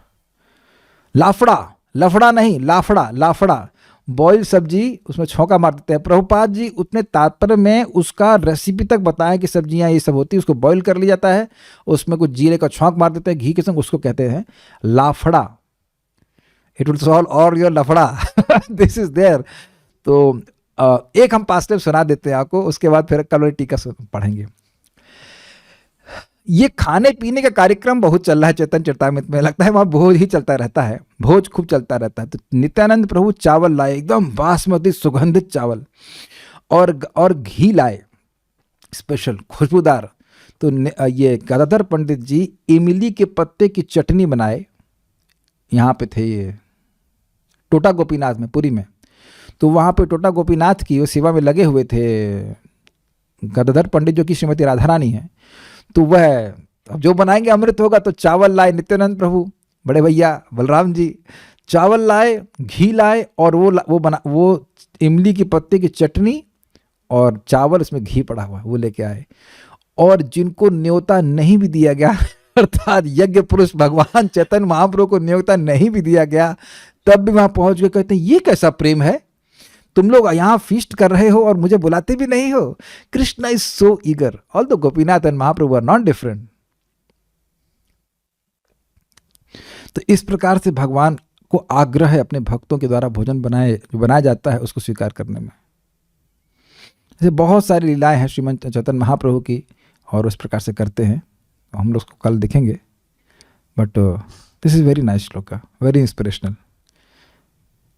लाफड़ा, लफड़ा नहीं, लाफड़ा बॉइल सब्जी, उसमें छौंका मार देते हैं। प्रभुपाद जी उतने तात्पर्य में उसका रेसिपी तक बताएं कि सब्जियां ये सब होती है, उसको बॉइल कर लिया जाता है, उसमें कुछ जीरे का छौंक मार देते हैं घी के संग, उसको कहते हैं लाफड़ा। It will solve all your लफड़ा। This is there. तो एक हम पास्ट टाइम सुना देते हैं आपको, उसके बाद फिर कल टीका पढ़ेंगे। ये खाने पीने का कार्यक्रम बहुत चल रहा है चैतन्य चरितामृत में, लगता है वहाँ भोज ही चलता रहता है, भोज खूब चलता रहता है। तो नित्यानंद प्रभु चावल लाए, एकदम बासमती सुगंधित चावल, और घी लाए स्पेशल खुशबूदार। तो ये गदाधर पंडित जी इमली के पत्ते की चटनी बनाए, यहाँ पे थे ये टोटा गोपीनाथ में, पुरी में। तो वहाँ पे टोटा गोपीनाथ की वो सेवा में लगे हुए थे गदाधर पंडित, जो कि श्रीमती राधा रानी है। तो वह अब जो बनाएंगे अमृत होगा, तो चावल लाए नित्यानंद प्रभु, बड़े भैया बलराम जी, चावल लाए, घी लाए, और वो इमली की पत्ते की चटनी और चावल, उसमें घी पड़ा हुआ, वो लेके आए। और जिनको न्योता नहीं भी दिया गया, अर्थात यज्ञ पुरुष भगवान चैतन्य महाप्रभु को न्योता नहीं भी दिया गया, तब भी वहां पहुंच गए। कहते हैं ये कैसा प्रेम है, तुम लोग यहाँ फीस्ट कर रहे हो और मुझे बुलाते भी नहीं हो। Krishna is so eager, although Gopinath and Mahaprabhu are not different. तो इस प्रकार से भगवान को आग्रह है अपने भक्तों के द्वारा भोजन बनाया जाता है उसको स्वीकार करने में। ऐसे बहुत सारी लीलाएं हैं श्रीमंत चैतन्य महाप्रभु की, और उस प्रकार से करते हैं, हम लोग उसको कल देखेंगे। But this is very nice shloka, very inspirational.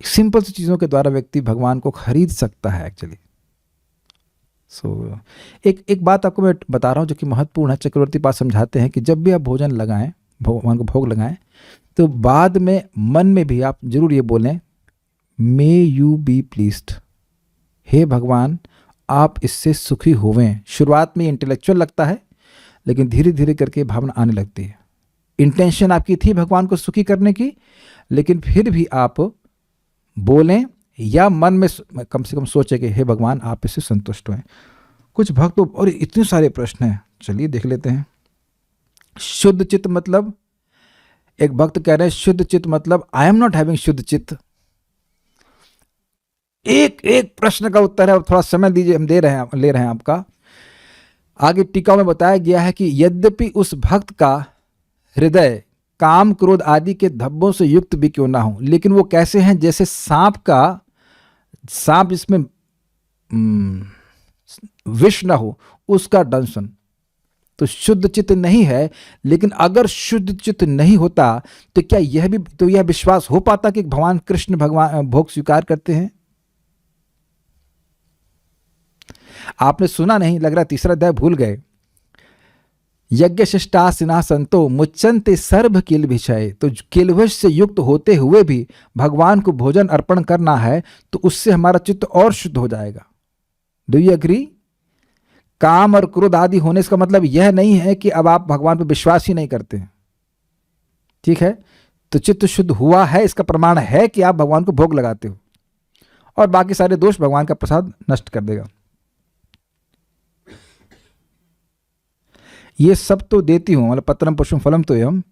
Simple सी चीज़ों के द्वारा व्यक्ति भगवान को खरीद सकता है एक्चुअली। सो एक बात आपको मैं बता रहा हूँ जो कि महत्वपूर्ण है। चक्रवर्ती पास समझाते हैं कि जब भी आप भोजन लगाएं, भगवान को भोग लगाएं, तो बाद में मन में भी आप जरूर ये बोलें, मे यू बी प्लीज्ड, हे भगवान आप इससे सुखी होवें। शुरुआत में इंटेलेक्चुअल लगता है, लेकिन धीरे धीरे करके भावना आने लगती है। इंटेंशन आपकी थी भगवान को सुखी करने की, लेकिन फिर भी आप बोलें या मन में कम से कम सोचे कि हे भगवान आप इससे संतुष्ट हुए। कुछ भक्त, और इतने सारे प्रश्न हैं, चलिए देख लेते हैं। शुद्ध चित्त मतलब, एक भक्त कह रहे हैं शुद्ध चित्त मतलब आई एम नॉट हैविंग शुद्ध चित्त। एक प्रश्न का उत्तर है, थोड़ा समय दीजिए, हम ले रहे हैं आपका। आगे टीका में बताया गया है कि यद्यपि उस भक्त का हृदय काम क्रोध आदि के धब्बों से युक्त भी क्यों ना हो, लेकिन वो कैसे हैं, जैसे सांप जिसमें विष ना हो उसका दंशन। तो शुद्ध चित्त नहीं है, लेकिन अगर शुद्ध चित्त नहीं होता तो क्या यह विश्वास हो पाता कि भगवान कृष्ण भोग स्वीकार करते हैं? आपने सुना नहीं, लग रहा तीसरा अध्याय भूल गए। यज्ञ शिष्टासिना संतो मुच्चन्ते सर्व किल विषय। तो किलवश से युक्त होते हुए भी भगवान को भोजन अर्पण करना है, तो उससे हमारा चित्त और शुद्ध हो जाएगा। Do you agree? काम और क्रोध आदि होने का मतलब यह नहीं है कि अब आप भगवान पर विश्वास ही नहीं करते हैं, ठीक है? तो चित्त शुद्ध हुआ है, इसका प्रमाण है कि आप भगवान को भोग लगाते हो, और बाकी सारे दोष भगवान का प्रसाद नष्ट कर देगा। ये सब तो देती हूँ, मतलब पत्रम पुष्पम फलम तो एवं,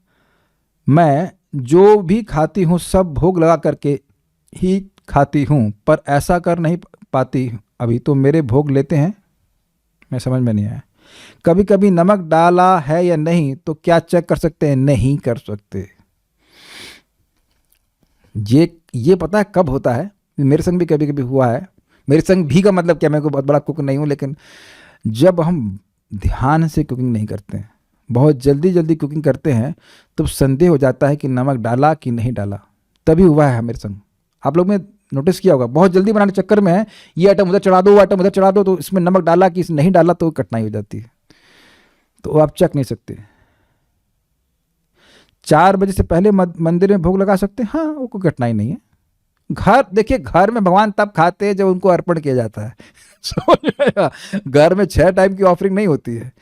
मैं जो भी खाती हूँ सब भोग लगा करके ही खाती हूँ, पर ऐसा कर नहीं पाती अभी, तो मेरे भोग लेते हैं? मैं समझ में नहीं आया। कभी कभी नमक डाला है या नहीं तो क्या चेक कर सकते हैं? नहीं कर सकते। ये पता है कब होता है? मेरे संग भी कभी कभी हुआ है। मेरे संग भी का मतलब क्या, मैं कोई बहुत बड़ा कुक नहीं हूँ, लेकिन जब हम ध्यान से कुकिंग नहीं करते हैं, बहुत जल्दी जल्दी कुकिंग करते हैं, तो संदेह हो जाता है कि नमक डाला कि नहीं डाला। तभी हुआ है मेरे संग। आप लोग ने नोटिस किया होगा, बहुत जल्दी बनाने चक्कर में है, ये आइटम उधर चढ़ा दो, वो आइटम उधर चढ़ा दो, तो इसमें नमक डाला कि नहीं डाला, तो कठिनाई हो जाती है। तो आप चख नहीं सकते। 4 बजे से पहले मंदिर में भोग लगा सकते हैं, हाँ, वो कोई कठिनाई नहीं है। घर देखिए, घर में भगवान तब खाते हैं जब उनको अर्पण किया जाता है। समझ आया? घर में 6 टाइम की ऑफरिंग नहीं होती है।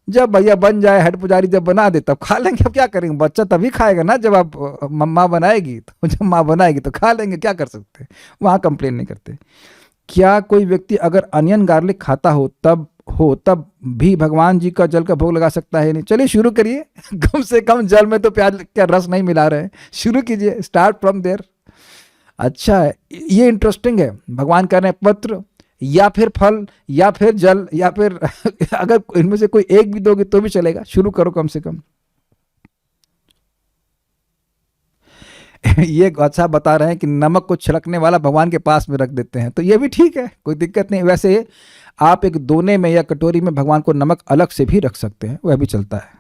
जब भैया बन जाए, हेड पुजारी जब बना दे तब खा लेंगे। अब क्या करेंगे, बच्चा तभी खाएगा ना जब आप मम्मा बनाएगी, तो जब माँ बनाएगी तो खा लेंगे, क्या कर सकते हैं, वहाँ कंप्लेन नहीं करते। क्या कोई व्यक्ति अगर अनियन गार्लिक खाता हो तब भी भगवान जी का जल का भोग लगा सकता है? नहीं। चलिए शुरू करिए। कम से कम जल में तो प्याज का रस नहीं मिला रहे हैं, शुरू कीजिए, स्टार्ट फ्रॉम देयर। अच्छा है, ये इंटरेस्टिंग है। भगवान कह रहे हैं पत्र या फिर फल या फिर जल या फिर अगर इनमें से कोई एक भी दोगे तो भी चलेगा, शुरू करो कम से कम। ये अच्छा बता रहे हैं कि नमक को छिड़कने वाला भगवान के पास में रख देते हैं, तो ये भी ठीक है, कोई दिक्कत नहीं। वैसे आप एक दोने में या कटोरी में भगवान को नमक अलग से भी रख सकते हैं, वह भी चलता है।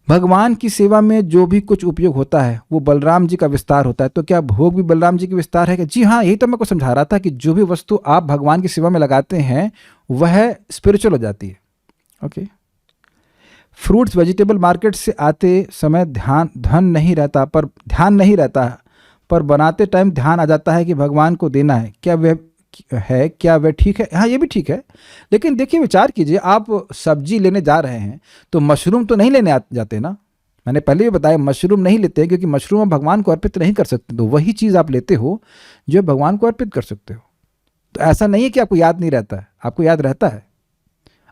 भगवान की सेवा में जो भी कुछ उपयोग होता है वो बलराम जी का विस्तार होता है, तो क्या भोग भी बलराम जी के विस्तार है क्या? जी हाँ, यही तो मैं को समझा रहा था कि जो भी वस्तु आप भगवान की सेवा में लगाते हैं वह स्पिरिचुअल हो जाती है। ओके। फ्रूट्स वेजिटेबल मार्केट से आते समय ध्यान नहीं रहता, पर बनाते टाइम ध्यान आ जाता है कि भगवान को देना है, क्या वह ठीक है? हाँ, ये भी ठीक है। लेकिन देखिए, विचार कीजिए, आप सब्जी लेने जा रहे हैं तो मशरूम तो नहीं लेने जाते ना। मैंने पहले भी बताया, मशरूम नहीं लेते हैं क्योंकि मशरूम आप भगवान को अर्पित नहीं कर सकते, तो वही चीज़ आप लेते हो जो भगवान को अर्पित कर सकते हो। तो ऐसा नहीं है कि आपको याद नहीं रहता है, आपको याद रहता है।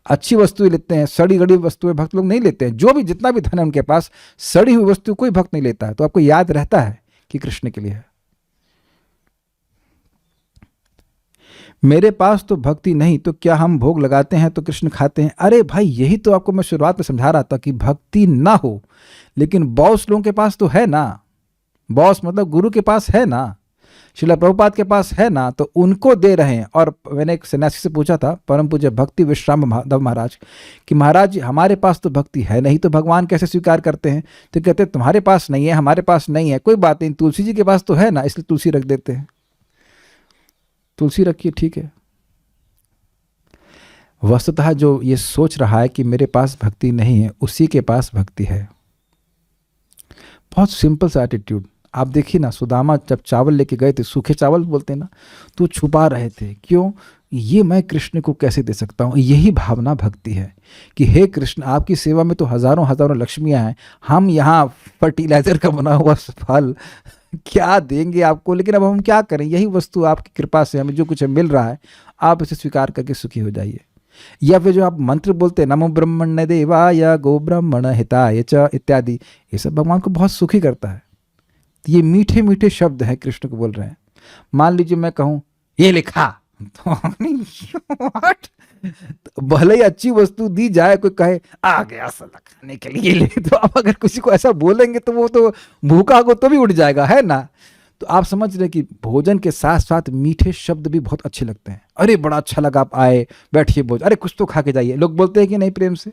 अच्छी वस्तुएं लेते हैं, सड़ी गड़ी वस्तुएं भक्त लोग नहीं लेते हैं। जो भी जितना भी धन है उनके पास, सड़ी हुई वस्तु कोई भक्त नहीं लेता है। तो आपको याद रहता है कि कृष्ण के लिए है। मेरे पास तो भक्ति नहीं, तो क्या हम भोग लगाते हैं तो कृष्ण खाते हैं? अरे भाई, यही तो आपको मैं शुरुआत में समझा रहा था कि भक्ति ना हो, लेकिन बॉस लोगों के पास तो है ना। बॉस मतलब गुरु के पास है ना, श्रील प्रभुपाद के पास है ना, तो उनको दे रहे हैं। और मैंने एक सन्यासी से पूछा था, परम पूज्य भक्ति विश्राम माधव महाराज, कि महाराज हमारे पास तो भक्ति है नहीं, तो भगवान कैसे स्वीकार करते हैं? तो कहते तुम्हारे पास नहीं है, हमारे पास नहीं है, कोई बात नहीं, तुलसी जी के पास तो है ना, इसलिए तुलसी रख देते हैं। तुलसी रखिए, ठीक है। वस्तुतः जो ये सोच रहा है कि मेरे पास भक्ति नहीं है, उसी के पास भक्ति है। बहुत सिंपल सा एटीट्यूड। आप देखिए ना, सुदामा जब चावल लेके गए थे, सूखे चावल बोलते हैं ना, तो छुपा रहे थे। क्यों? ये मैं कृष्ण को कैसे दे सकता हूँ? यही भावना भक्ति है कि हे कृष्ण, आपकी सेवा में तो हजारों हजारों लक्ष्मियाँ हैं, हम यहाँ फर्टिलाइजर का बना हुआ फल क्या देंगे आपको? लेकिन अब हम क्या करें? यही वस्तु आपकी कृपा से हमें जो कुछ मिल रहा है, आप इसे स्वीकार करके सुखी हो जाइए। या फिर जो आप मंत्र बोलते हैं, नमो ब्रह्मण्य देवाय गो ब्राह्मण हिताय च इत्यादि, ये सब भगवान को बहुत सुखी करता है। ये मीठे मीठे शब्द हैं, कृष्ण को बोल रहे हैं। मान लीजिए मैं कहूँ ये लिखा, तो भले ही अच्छी वस्तु दी जाए, कोई कहे आ गया साला खाने के लिए ले, तो आप अगर किसी को ऐसा बोलेंगे तो वो तो भूखा को तो भी उठ जाएगा, है ना। तो आप समझ रहे कि भोजन के साथ साथ मीठे शब्द भी बहुत अच्छे लगते हैं। अरे बड़ा अच्छा लगा, आप आए, बैठिए भोजन, अरे कुछ तो खा के जाइए, लोग बोलते हैं कि नहीं प्रेम से।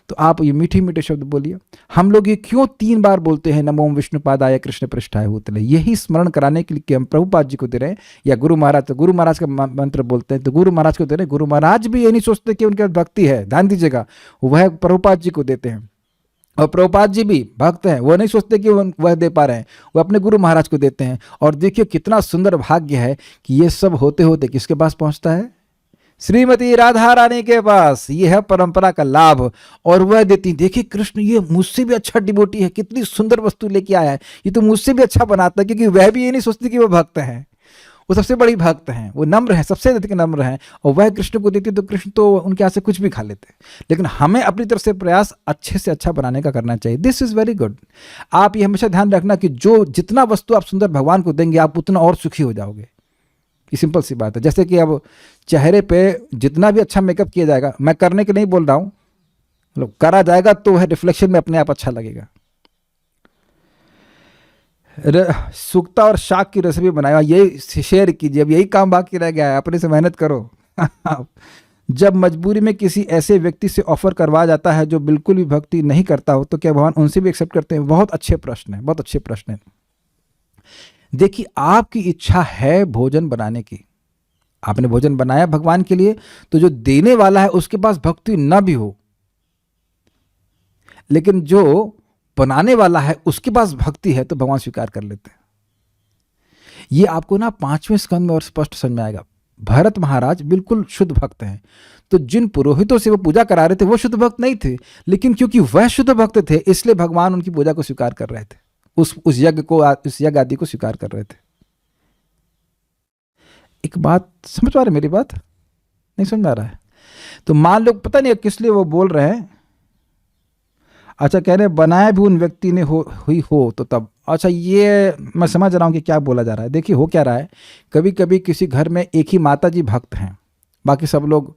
तो आप ये मीठे मीठे शब्द बोलिए। हम लोग ये क्यों 3 बार बोलते हैं, नमो विष्णुपादाय कृष्ण पृष्ठाय भूतले? यही स्मरण कराने के लिए कि हम प्रभुपाद जी को दे रहे हैं, या गुरु महाराज का मंत्र बोलते हैं तो गुरु महाराज को दे रहे हैं। गुरु महाराज भी ये नहीं सोचते कि उनके भक्ति है, ध्यान दीजिएगा, वह प्रभुपाद जी को देते हैं। और प्रभुपाद जी भी भक्त हैं, वो नहीं सोचते कि वह दे पा रहे हैं, वो अपने गुरु महाराज को देते हैं। और देखिए कितना सुंदर भाग्य है कि ये सब होते होते किसके पास पहुंचता है? श्रीमती राधा रानी के पास। ये है परंपरा का लाभ, और वह देती। देखिए कृष्ण ये मुझसे भी अच्छा डिवोटी है, कितनी सुंदर वस्तु लेके आया है, ये तो मुझसे भी अच्छा बनाता है, क्योंकि वह भी ये नहीं सोचती कि वह भक्त है। वो सबसे बड़ी भक्त हैं, वो नम्र हैं, सबसे अधिक नम्र हैं, और वह कृष्ण को देती तो कृष्ण तो उनके हाथ से कुछ भी खा लेते। लेकिन हमें अपनी तरफ से प्रयास अच्छे से अच्छा बनाने का करना चाहिए। This is very good. आप ये हमेशा ध्यान रखना कि जो जितना वस्तु आप सुंदर भगवान को देंगे आप उतना और सुखी हो जाओगे। ये सिंपल सी बात है। जैसे कि अब चेहरे पे जितना भी अच्छा मेकअप किया जाएगा, मैं करने के नहीं बोल रहा हूँ, मतलब करा जाएगा तो वह रिफ्लेक्शन में अपने आप अच्छा लगेगा। सूखता और शाक की रेसिपी बनाया, यही शेयर कीजिए। अब यही काम बाकी रह गया है, अपने से मेहनत करो। जब मजबूरी में किसी ऐसे व्यक्ति से ऑफर करवाया जाता है जो बिल्कुल भी भक्ति नहीं करता हो, तो क्या भगवान उनसे भी एक्सेप्ट करते हैं? बहुत अच्छे प्रश्न है, बहुत अच्छे प्रश्न है। देखिए, आपकी इच्छा है भोजन बनाने की, आपने भोजन बनाया भगवान के लिए, तो जो देने वाला है उसके पास भक्ति न भी हो, लेकिन जो बनाने वाला है उसके पास भक्ति है, तो भगवान स्वीकार कर लेते हैं। ये आपको ना 5वें स्कंद में और स्पष्ट समझ में आएगा। भरत महाराज बिल्कुल शुद्ध भक्त हैं, तो जिन पुरोहितों से वो पूजा करा रहे थे वो शुद्ध भक्त नहीं थे, लेकिन क्योंकि वह शुद्ध भक्त थे इसलिए भगवान उनकी पूजा को स्वीकार कर रहे थे, उस यज्ञ को, उस यज्ञ आदि को स्वीकार कर रहे थे। एक बात समझ पा रहे, मेरी बात नहीं समझ आ रहा है? तो मान लो, पता नहीं किस लिए वो बोल रहे हैं, अच्छा कह रहे बनाया भी उन व्यक्ति ने हुई हो तो तब। अच्छा, ये मैं समझ रहा हूँ कि क्या बोला जा रहा है। देखिए, हो क्या रहा है, कभी कभी किसी घर में एक ही माता जी भक्त हैं, बाकी सब लोग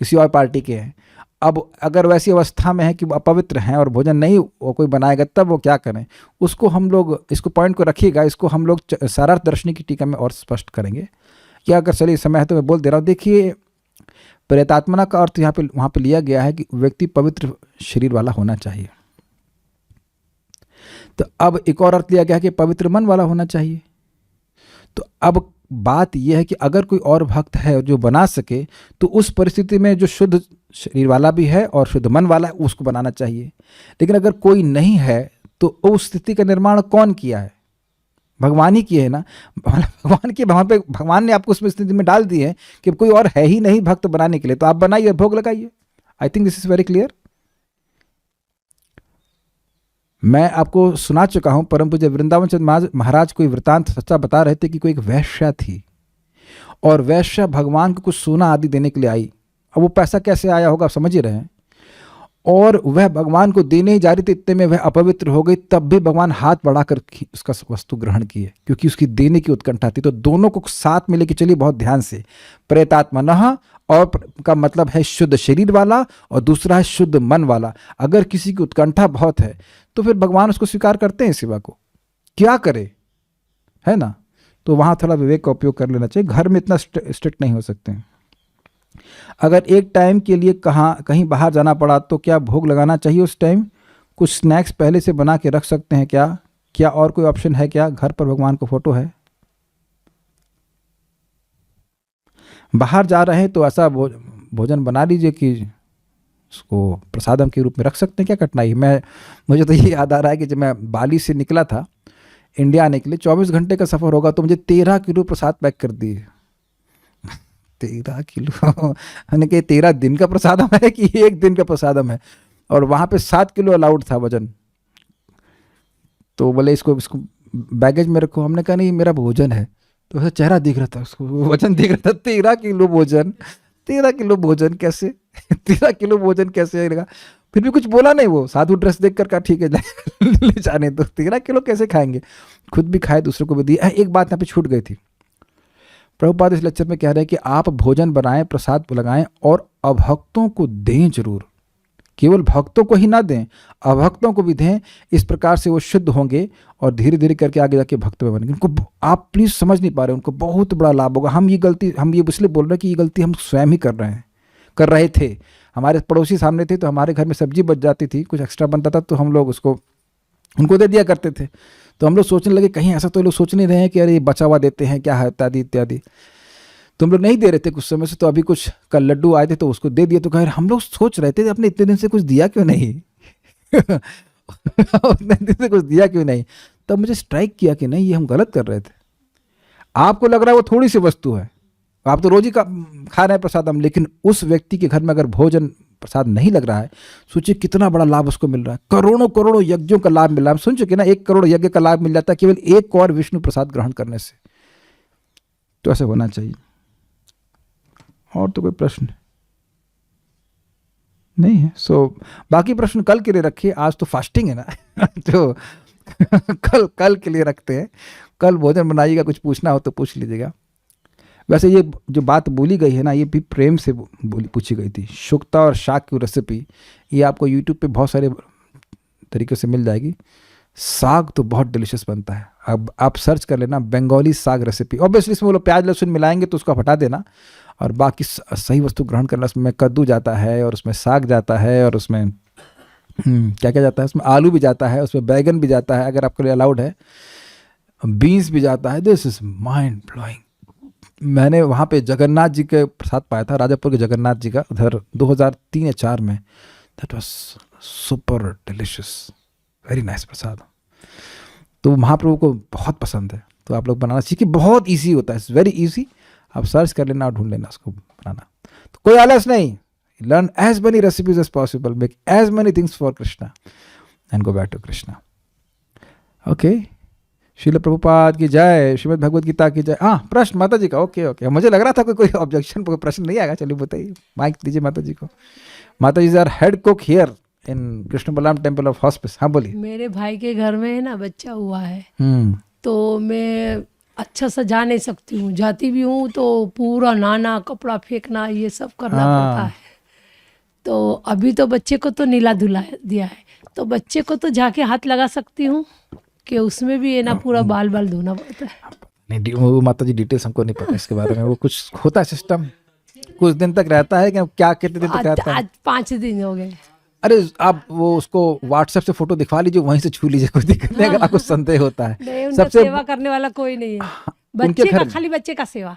किसी और पार्टी के हैं। अब अगर वैसी अवस्था में है कि वो अपवित्र हैं और भोजन नहीं वो कोई बनाएगा, तब वो क्या करें? उसको हम लोग, इसको पॉइंट को रखिएगा, इसको हम लोग सारार्थ दर्शनी की टीका में और स्पष्ट करेंगे। क्या अगर चलिए समय है तो मैं बोल दे रहा हूँ। देखिए, प्रेतात्मना का अर्थ यहाँ पे वहाँ पे लिया गया है कि व्यक्ति पवित्र शरीर वाला होना चाहिए। तो अब एक और अर्थ लिया गया है कि पवित्र मन वाला होना चाहिए। तो अब बात यह है कि अगर कोई और भक्त है जो बना सके, तो उस परिस्थिति में जो शुद्ध शरीर वाला भी है और शुद्ध मन वाला है उसको बनाना चाहिए। लेकिन अगर कोई नहीं है तो उस स्थिति का निर्माण कौन किया है? भगवान ही किए है ना। भगवान की, वहाँ पे भगवान ने आपको उस स्थिति में डाल दी है कि कोई और है ही नहीं भक्त बनाने के लिए, तो आप बनाइए, भोग लगाइए। I think this is very clear. मैं आपको सुना चुका हूं, परम पूज्य वृंदावन चंद्र महाराज कोई वृतांत सच्चा बता रहे थे कि कोई एक वैश्या थी, और वैश्या भगवान को कुछ सोना आदि देने के लिए आई। अब वो पैसा कैसे आया होगा आप समझ ही रहे हैं। और वह भगवान को देने ही जा रही थी, इतने में वह अपवित्र हो गई, तब भी भगवान हाथ बढ़ाकर उसका वस्तु ग्रहण किए, क्योंकि उसकी देने की उत्कंठा थी। तो दोनों को साथ में लेके चलिए बहुत ध्यान से। प्रेतात्मनः और का मतलब है शुद्ध शरीर वाला, और दूसरा है शुद्ध मन वाला। अगर किसी की उत्कंठा बहुत है तो फिर भगवान उसको स्वीकार करते हैं सेवा को, क्या करे, है ना। तो वहाँ थोड़ा विवेक का उपयोग कर लेना चाहिए। घर में इतना स्ट्रिक्ट नहीं हो सकते हैं। अगर एक टाइम के लिए कहीं बाहर जाना पड़ा तो क्या भोग लगाना चाहिए उस टाइम? कुछ स्नैक्स पहले से बना के रख सकते हैं क्या और कोई ऑप्शन है क्या? घर पर भगवान को फोटो है, बाहर जा रहे हैं तो ऐसा भोजन बना लीजिए कि उसको प्रसादम के रूप में रख सकते हैं। क्या कठिनाई? मुझे तो ये याद आ रहा है कि जब मैं बाली से निकला था इंडिया आने के लिए, 24 घंटे का सफ़र होगा, तो मुझे 13 किलो प्रसाद पैक कर दिए। 13 किलो मैंने कहा 13 दिन का प्रसादम है कि एक दिन का प्रसादम है? और वहाँ पे 7 किलो अलाउड था वजन। तो बोले इसको बैगेज में रखो। हमने कहा नहीं, मेरा भोजन है। तो वैसे चेहरा दिख रहा था, उसको वजन दिख रहा था। 13 किलो भोजन, 13 किलो भोजन कैसे 13 किलो भोजन कैसे आएगा? फिर भी कुछ बोला नहीं। वो साधु ड्रेस देख कर कहा ठीक है ले जाने तो 13 किलो कैसे खाएंगे? खुद भी खाए, दूसरों को भी दिए। एक बात यहाँ पे छूट गई थी। प्रभुपाद इस लेक्चर में कह रहे हैं कि आप भोजन बनाएं, प्रसाद लगाएं और अभक्तों को दें जरूर। केवल भक्तों को ही ना दें, अभक्तों को भी दें। इस प्रकार से वो शुद्ध होंगे और धीरे धीरे करके आगे जाके भक्त में बनेंगे। उनको आप प्लीज़ समझ नहीं पा रहे, उनको बहुत बड़ा लाभ होगा। हम ये इसलिए बोल रहे हैं कि ये गलती हम स्वयं ही कर रहे थे। हमारे पड़ोसी सामने थे तो हमारे घर में सब्जी बच जाती थी, कुछ एक्स्ट्रा बनता था तो हम लोग उनको दे दिया करते थे। तो हम लोग सोचने लगे कहीं ऐसा तो लोग सोच नहीं रहे हैं कि अरे बचा हुआ देते हैं क्या है, इत्यादि इत्यादि। तो हम लोग नहीं दे रहे थे कुछ समय से। तो अभी कुछ कल लड्डू आए थे तो उसको दे दिए। तो कह हम लोग सोच रहे थे अपने इतने दिन से कुछ दिया क्यों नहीं उतने दिन से कुछ दिया क्यों नहीं। तब मुझे स्ट्राइक किया कि नहीं, ये हम गलत कर रहे थे। आपको लग रहा है वो थोड़ी सी वस्तु है, आप तो रोज ही खा रहे हैं प्रसादम, लेकिन उस व्यक्ति के घर में अगर भोजन प्रसाद नहीं लग रहा है, सोचिए कितना बड़ा लाभ उसको मिल रहा है। करोड़ों करोड़ों यज्ञों का लाभ मिल रहा है। सुन चुके ना, 1 करोड़ यज्ञ का लाभ मिल जाता है केवल एक और विष्णु प्रसाद ग्रहण करने से। तो ऐसे होना चाहिए। और तो कोई प्रश्न नहीं है। सो बाकी प्रश्न कल के लिए रखिए, आज तो फास्टिंग है ना तो कल के लिए रखते हैं। कल भोजन बनाइएगा, कुछ पूछना हो तो पूछ लीजिएगा। वैसे ये जो बात बोली गई है ना, ये भी प्रेम से पूछी गई थी। शुक्ता और शाक की रेसिपी ये आपको यूट्यूब पे बहुत सारे तरीके से मिल जाएगी। साग तो बहुत डिलीशियस बनता है। अब आप सर्च कर लेना बंगाली साग रेसिपी। ऑब्वियसली इसमें वो लोग प्याज लहसुन मिलाएंगे तो उसको हटा देना, और बाकी सही वस्तु ग्रहण करना। उसमें कद्दू जाता है, और उसमें साग जाता है, और उसमें क्या क्या जाता है, उसमें आलू भी जाता है, उसमें बैगन भी जाता है अगर आपके लिए अलाउड है, बीन्स भी जाता है। This is mind blowing. मैंने वहाँ पे जगन्नाथ जी के प्रसाद पाया था, राजापुर के जगन्नाथ जी का, उधर 2003 या 4 में। That was super delicious, very nice prasad. तो महाप्रभु को बहुत पसंद है, तो आप लोग बनाना सीखिए। बहुत इजी होता है, इट्स वेरी इजी। आप सर्च कर लेना और ढूंढ लेना उसको बनाना। तो कोई आलस नहीं, learn as many recipes as possible, make as many things for Krishna and go back to Krishna. Okay, Srila Prabhupada की जय, श्रीमद् भगवद गीता की जय। हाँ, प्रश्न माता जी का। ओके, मुझे लग रहा था कोई ऑब्जेक्शन, कोई प्रश्न नहीं आएगा। चलिए बताइए, माइक दीजिए माता जी को। Mata ji are head cook here in Krishna Balaram temple of hospice. हाँ बोलिए। मेरे भाई के घर में है ना बच्चा हुआ है, तो मैं अच्छा सा जा नहीं सकती हूँ, जाती भी हूँ तो पूरा नहाना, कपड़ा फेंकना, ये सब करना पड़ता है। तो अभी तो बच्चे को तो नीला धुला दिया है, तो बच्चे को तो जाके हाथ लगा सकती हूँ कि उसमें भी है ना पूरा बाल धोना पड़ता है। नहीं, वो माता जी डिटेल्स हमको नहीं पता इसके बारे में। वो कुछ होता है सिस्टम, कुछ दिन तक रहता है कि क्या, कितने दिन तक रहता है? आज 5 दिन हो गए। अरे आप वो उसको व्हाट्सएप से फोटो दिखवा लीजिए, वहीं से छू लीजिए, कोई दिक्कत नहीं। अगर आपको संदेह होता है, नहीं, उनका सेवा करने वाला कोई नहीं है। बच्चे का खाली बच्चे का सेवा,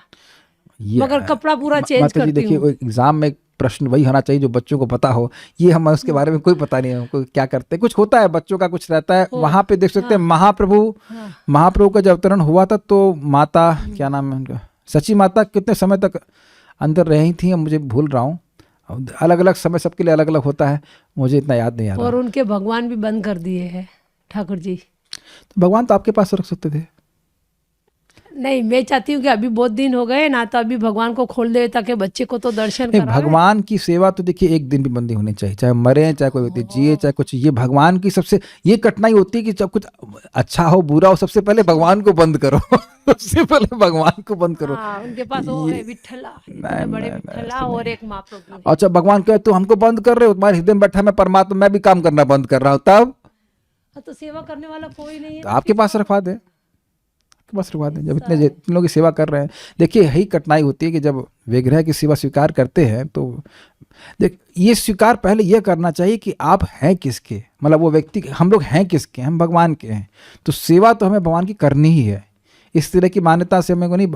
मगर कपड़ा पूरा चेंज करती हूँ। देखिए, एग्जाम में प्रश्न वही होना चाहिए जो बच्चों को पता हो। ये हम उसके बारे में कोई पता नहीं है हमको क्या करते हैं। कुछ होता है बच्चों का, कुछ रहता है। वहां पे देख सकते हैं महाप्रभु का जब अवतरण हुआ था, तो माता, क्या नाम है उनका, सची माता कितने समय तक अंदर रही थी, मुझे भूल रहा हूँ। अलग अलग समय सबके लिए अलग अलग होता है, मुझे इतना याद नहीं आ रहा। और उनके भगवान भी बंद कर दिए हैं ठाकुर जी। तो भगवान तो आपके पास रख सकते थे। नहीं, मैं चाहती हूँ कि अभी बहुत दिन हो गए ना, तो अभी भगवान को खोल दे ताकि बच्चे को तो दर्शन कराए। भगवान की सेवा तो देखिए एक दिन भी बंद नहीं होनी चाहिए, चाहे मरे, चाहे कोई व्यक्ति जिए, चाहे कुछ। ये भगवान की सबसे ये कठिनाई होती है कि जब कुछ अच्छा हो बुरा हो, सबसे पहले भगवान को बंद करो सबसे पहले भगवान को बंद करो। उनके पास वो है विठ्ठला, बड़े विठ्ठला और एक महाप्रभु। अच्छा, भगवान कहे तो हमको बंद कर रहे हो, तुम्हारे हृदय में बैठा मैं परमात्मा, मैं भी काम करना बंद कर रहा हूँ, तब तो सेवा करने वाला कोई नहीं है, तो आपके पास रखवा दे, बस रुकवा दें। जब इतने लोगों की सेवा कर रहे हैं, देखिए यही कठिनाई होती है कि जब विग्रह की सेवा स्वीकार करते हैं, तो देख ये स्वीकार पहले यह करना चाहिए कि आप हैं किसके, मतलब वो व्यक्ति, हम लोग हैं किसके, हम भगवान के हैं। तो सेवा तो हमें भगवान की करनी ही है। इस तरह की मान्यता से हमें को नहीं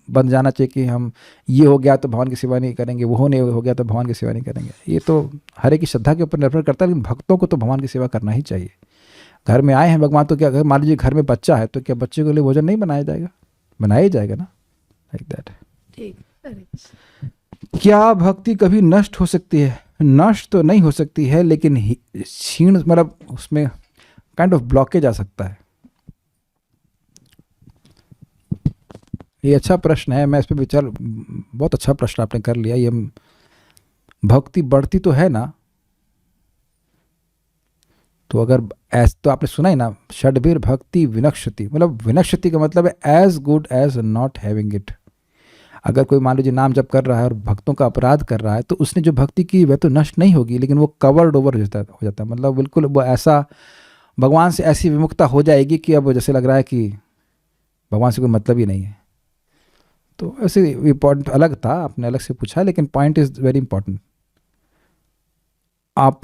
बन जाना चाहिए कि हम ये हो गया तो भगवान की सेवा नहीं करेंगे, वो नहीं हो गया तो भगवान की सेवा नहीं करेंगे। ये तो हर एक की श्रद्धा के ऊपर निर्भर करता है, लेकिन भक्तों को तो भगवान की सेवा करना ही चाहिए। घर में आए हैं भगवान, तो क्या अगर मान लीजिए घर में बच्चा है, तो क्या बच्चे के लिए भोजन नहीं बनाया जाएगा? बनाया जाएगा ना, लाइक दैट। क्या भक्ति कभी नष्ट हो सकती है? नष्ट तो नहीं हो सकती है, लेकिन क्षीण, मतलब उसमें काइंड ऑफ ब्लॉकेज आ सकता है। ये अच्छा प्रश्न है, मैं इस पर विचार, बहुत अच्छा प्रश्न आपने कर लिया। ये भक्ति बढ़ती तो है ना, तो अगर तो आपने सुना ही ना, षड्भीर भक्ति विनक्ष्यति, मतलब विनक्ष्यति का मतलब है as good as not having it. अगर कोई मान लीजिए नाम जप कर रहा है और भक्तों का अपराध कर रहा है, तो उसने जो भक्ति की वह तो नष्ट नहीं होगी, लेकिन वो कवर्ड ओवर हो जाता है। मतलब बिल्कुल वो ऐसा भगवान से ऐसी विमुखता हो जाएगी कि अब जैसे लग रहा है कि भगवान से कोई मतलब ही नहीं है। तो ऐसे ये पॉइंट अलग था, आपने अलग से पूछा, लेकिन पॉइंट इज़ वेरी इंपॉर्टेंट। आप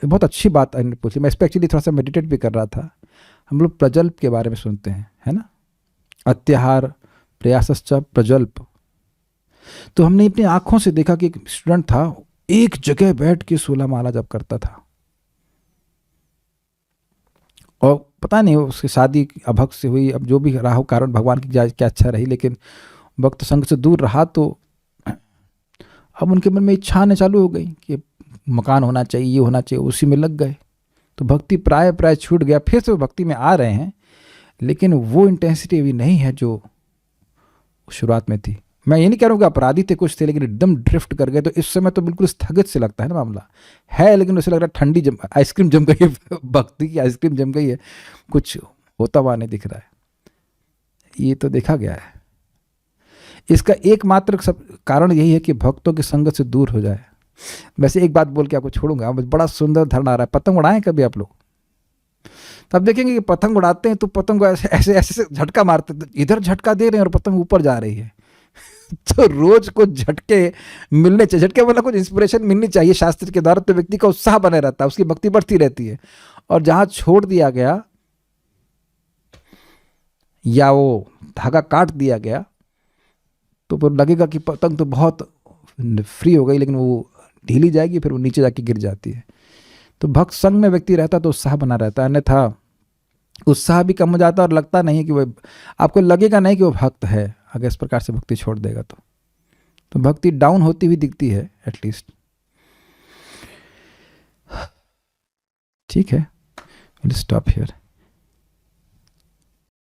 बहुत अच्छी बात पूछी। मैं इस पर एक्चुअली थोड़ा सा मेडिटेट भी कर रहा था। हम लोग प्रजल्प के बारे में सुनते हैं, है ना, अत्याहार प्रयासश्च प्रजल्प। तो हमने अपनी आंखों से देखा कि एक स्टूडेंट था, एक जगह बैठ के 16 माला जप करता था, और पता नहीं उसकी शादी अभक्त से हुई, अब जो भी रहा हो कारण, भगवान की क्या अच्छा रही, लेकिन भक्त संग से दूर रहा। तो अब उनके मन में इच्छा आने चालू हो गई कि मकान होना चाहिए, ये होना चाहिए, उसी में लग गए। तो भक्ति प्राय छूट गया। फिर से वो भक्ति में आ रहे हैं, लेकिन वो इंटेंसिटी अभी नहीं है जो शुरुआत में थी। मैं ये नहीं कह रहा हूँ कि अपराधी थे कुछ थे, लेकिन एकदम ड्रिफ्ट कर गए। तो इस समय तो बिल्कुल स्थगित से लगता है ना मामला है, लेकिन उसे लग रहा है ठंडी आइसक्रीम जम गई है, भक्ति की आइसक्रीम जम गई है, कुछ होता हुआ नहीं दिख रहा है। ये तो देखा गया है। इसका एकमात्र कारण यही है कि भक्तों की संगत से दूर हो जाए। वैसे एक बात बोल के आपको छोड़ूंगा, बड़ा सुंदर उदाहरण आ रहा है। पतंग उड़ाएं कभी आप लोग? तो आप देखेंगे कि पतंग उड़ाते हैं तो पतंग को ऐसे ऐसे झटका मारते, इधर झटका दे रहे हैं और पतंग ऊपर जा रही है। तो रोज कुछ झटके मिलने चाहिए, झटके मतलब कुछ इंस्पिरेशन मिलनी चाहिए शास्त्र के द्वारा, तो व्यक्ति का उत्साह बने रहता है, उसकी भक्ति बढ़ती रहती है। और जहां छोड़ दिया गया या वो धागा काट दिया गया तो फिर लगेगा कि पतंग तो बहुत फ्री हो गई, लेकिन वो ढीली जाएगी, फिर वो नीचे जाके गिर जाती है। तो भक्त संग में व्यक्ति रहता तो उत्साह बना रहता है, अन्यथा उत्साह भी कम हो जाता है और लगता नहीं कि वो, आपको लगेगा नहीं कि वो भक्त है अगर इस प्रकार से भक्ति छोड़ देगा तो भक्ति डाउन होती हुई दिखती है एटलीस्ट। ठीक है, विल स्टॉप हियर।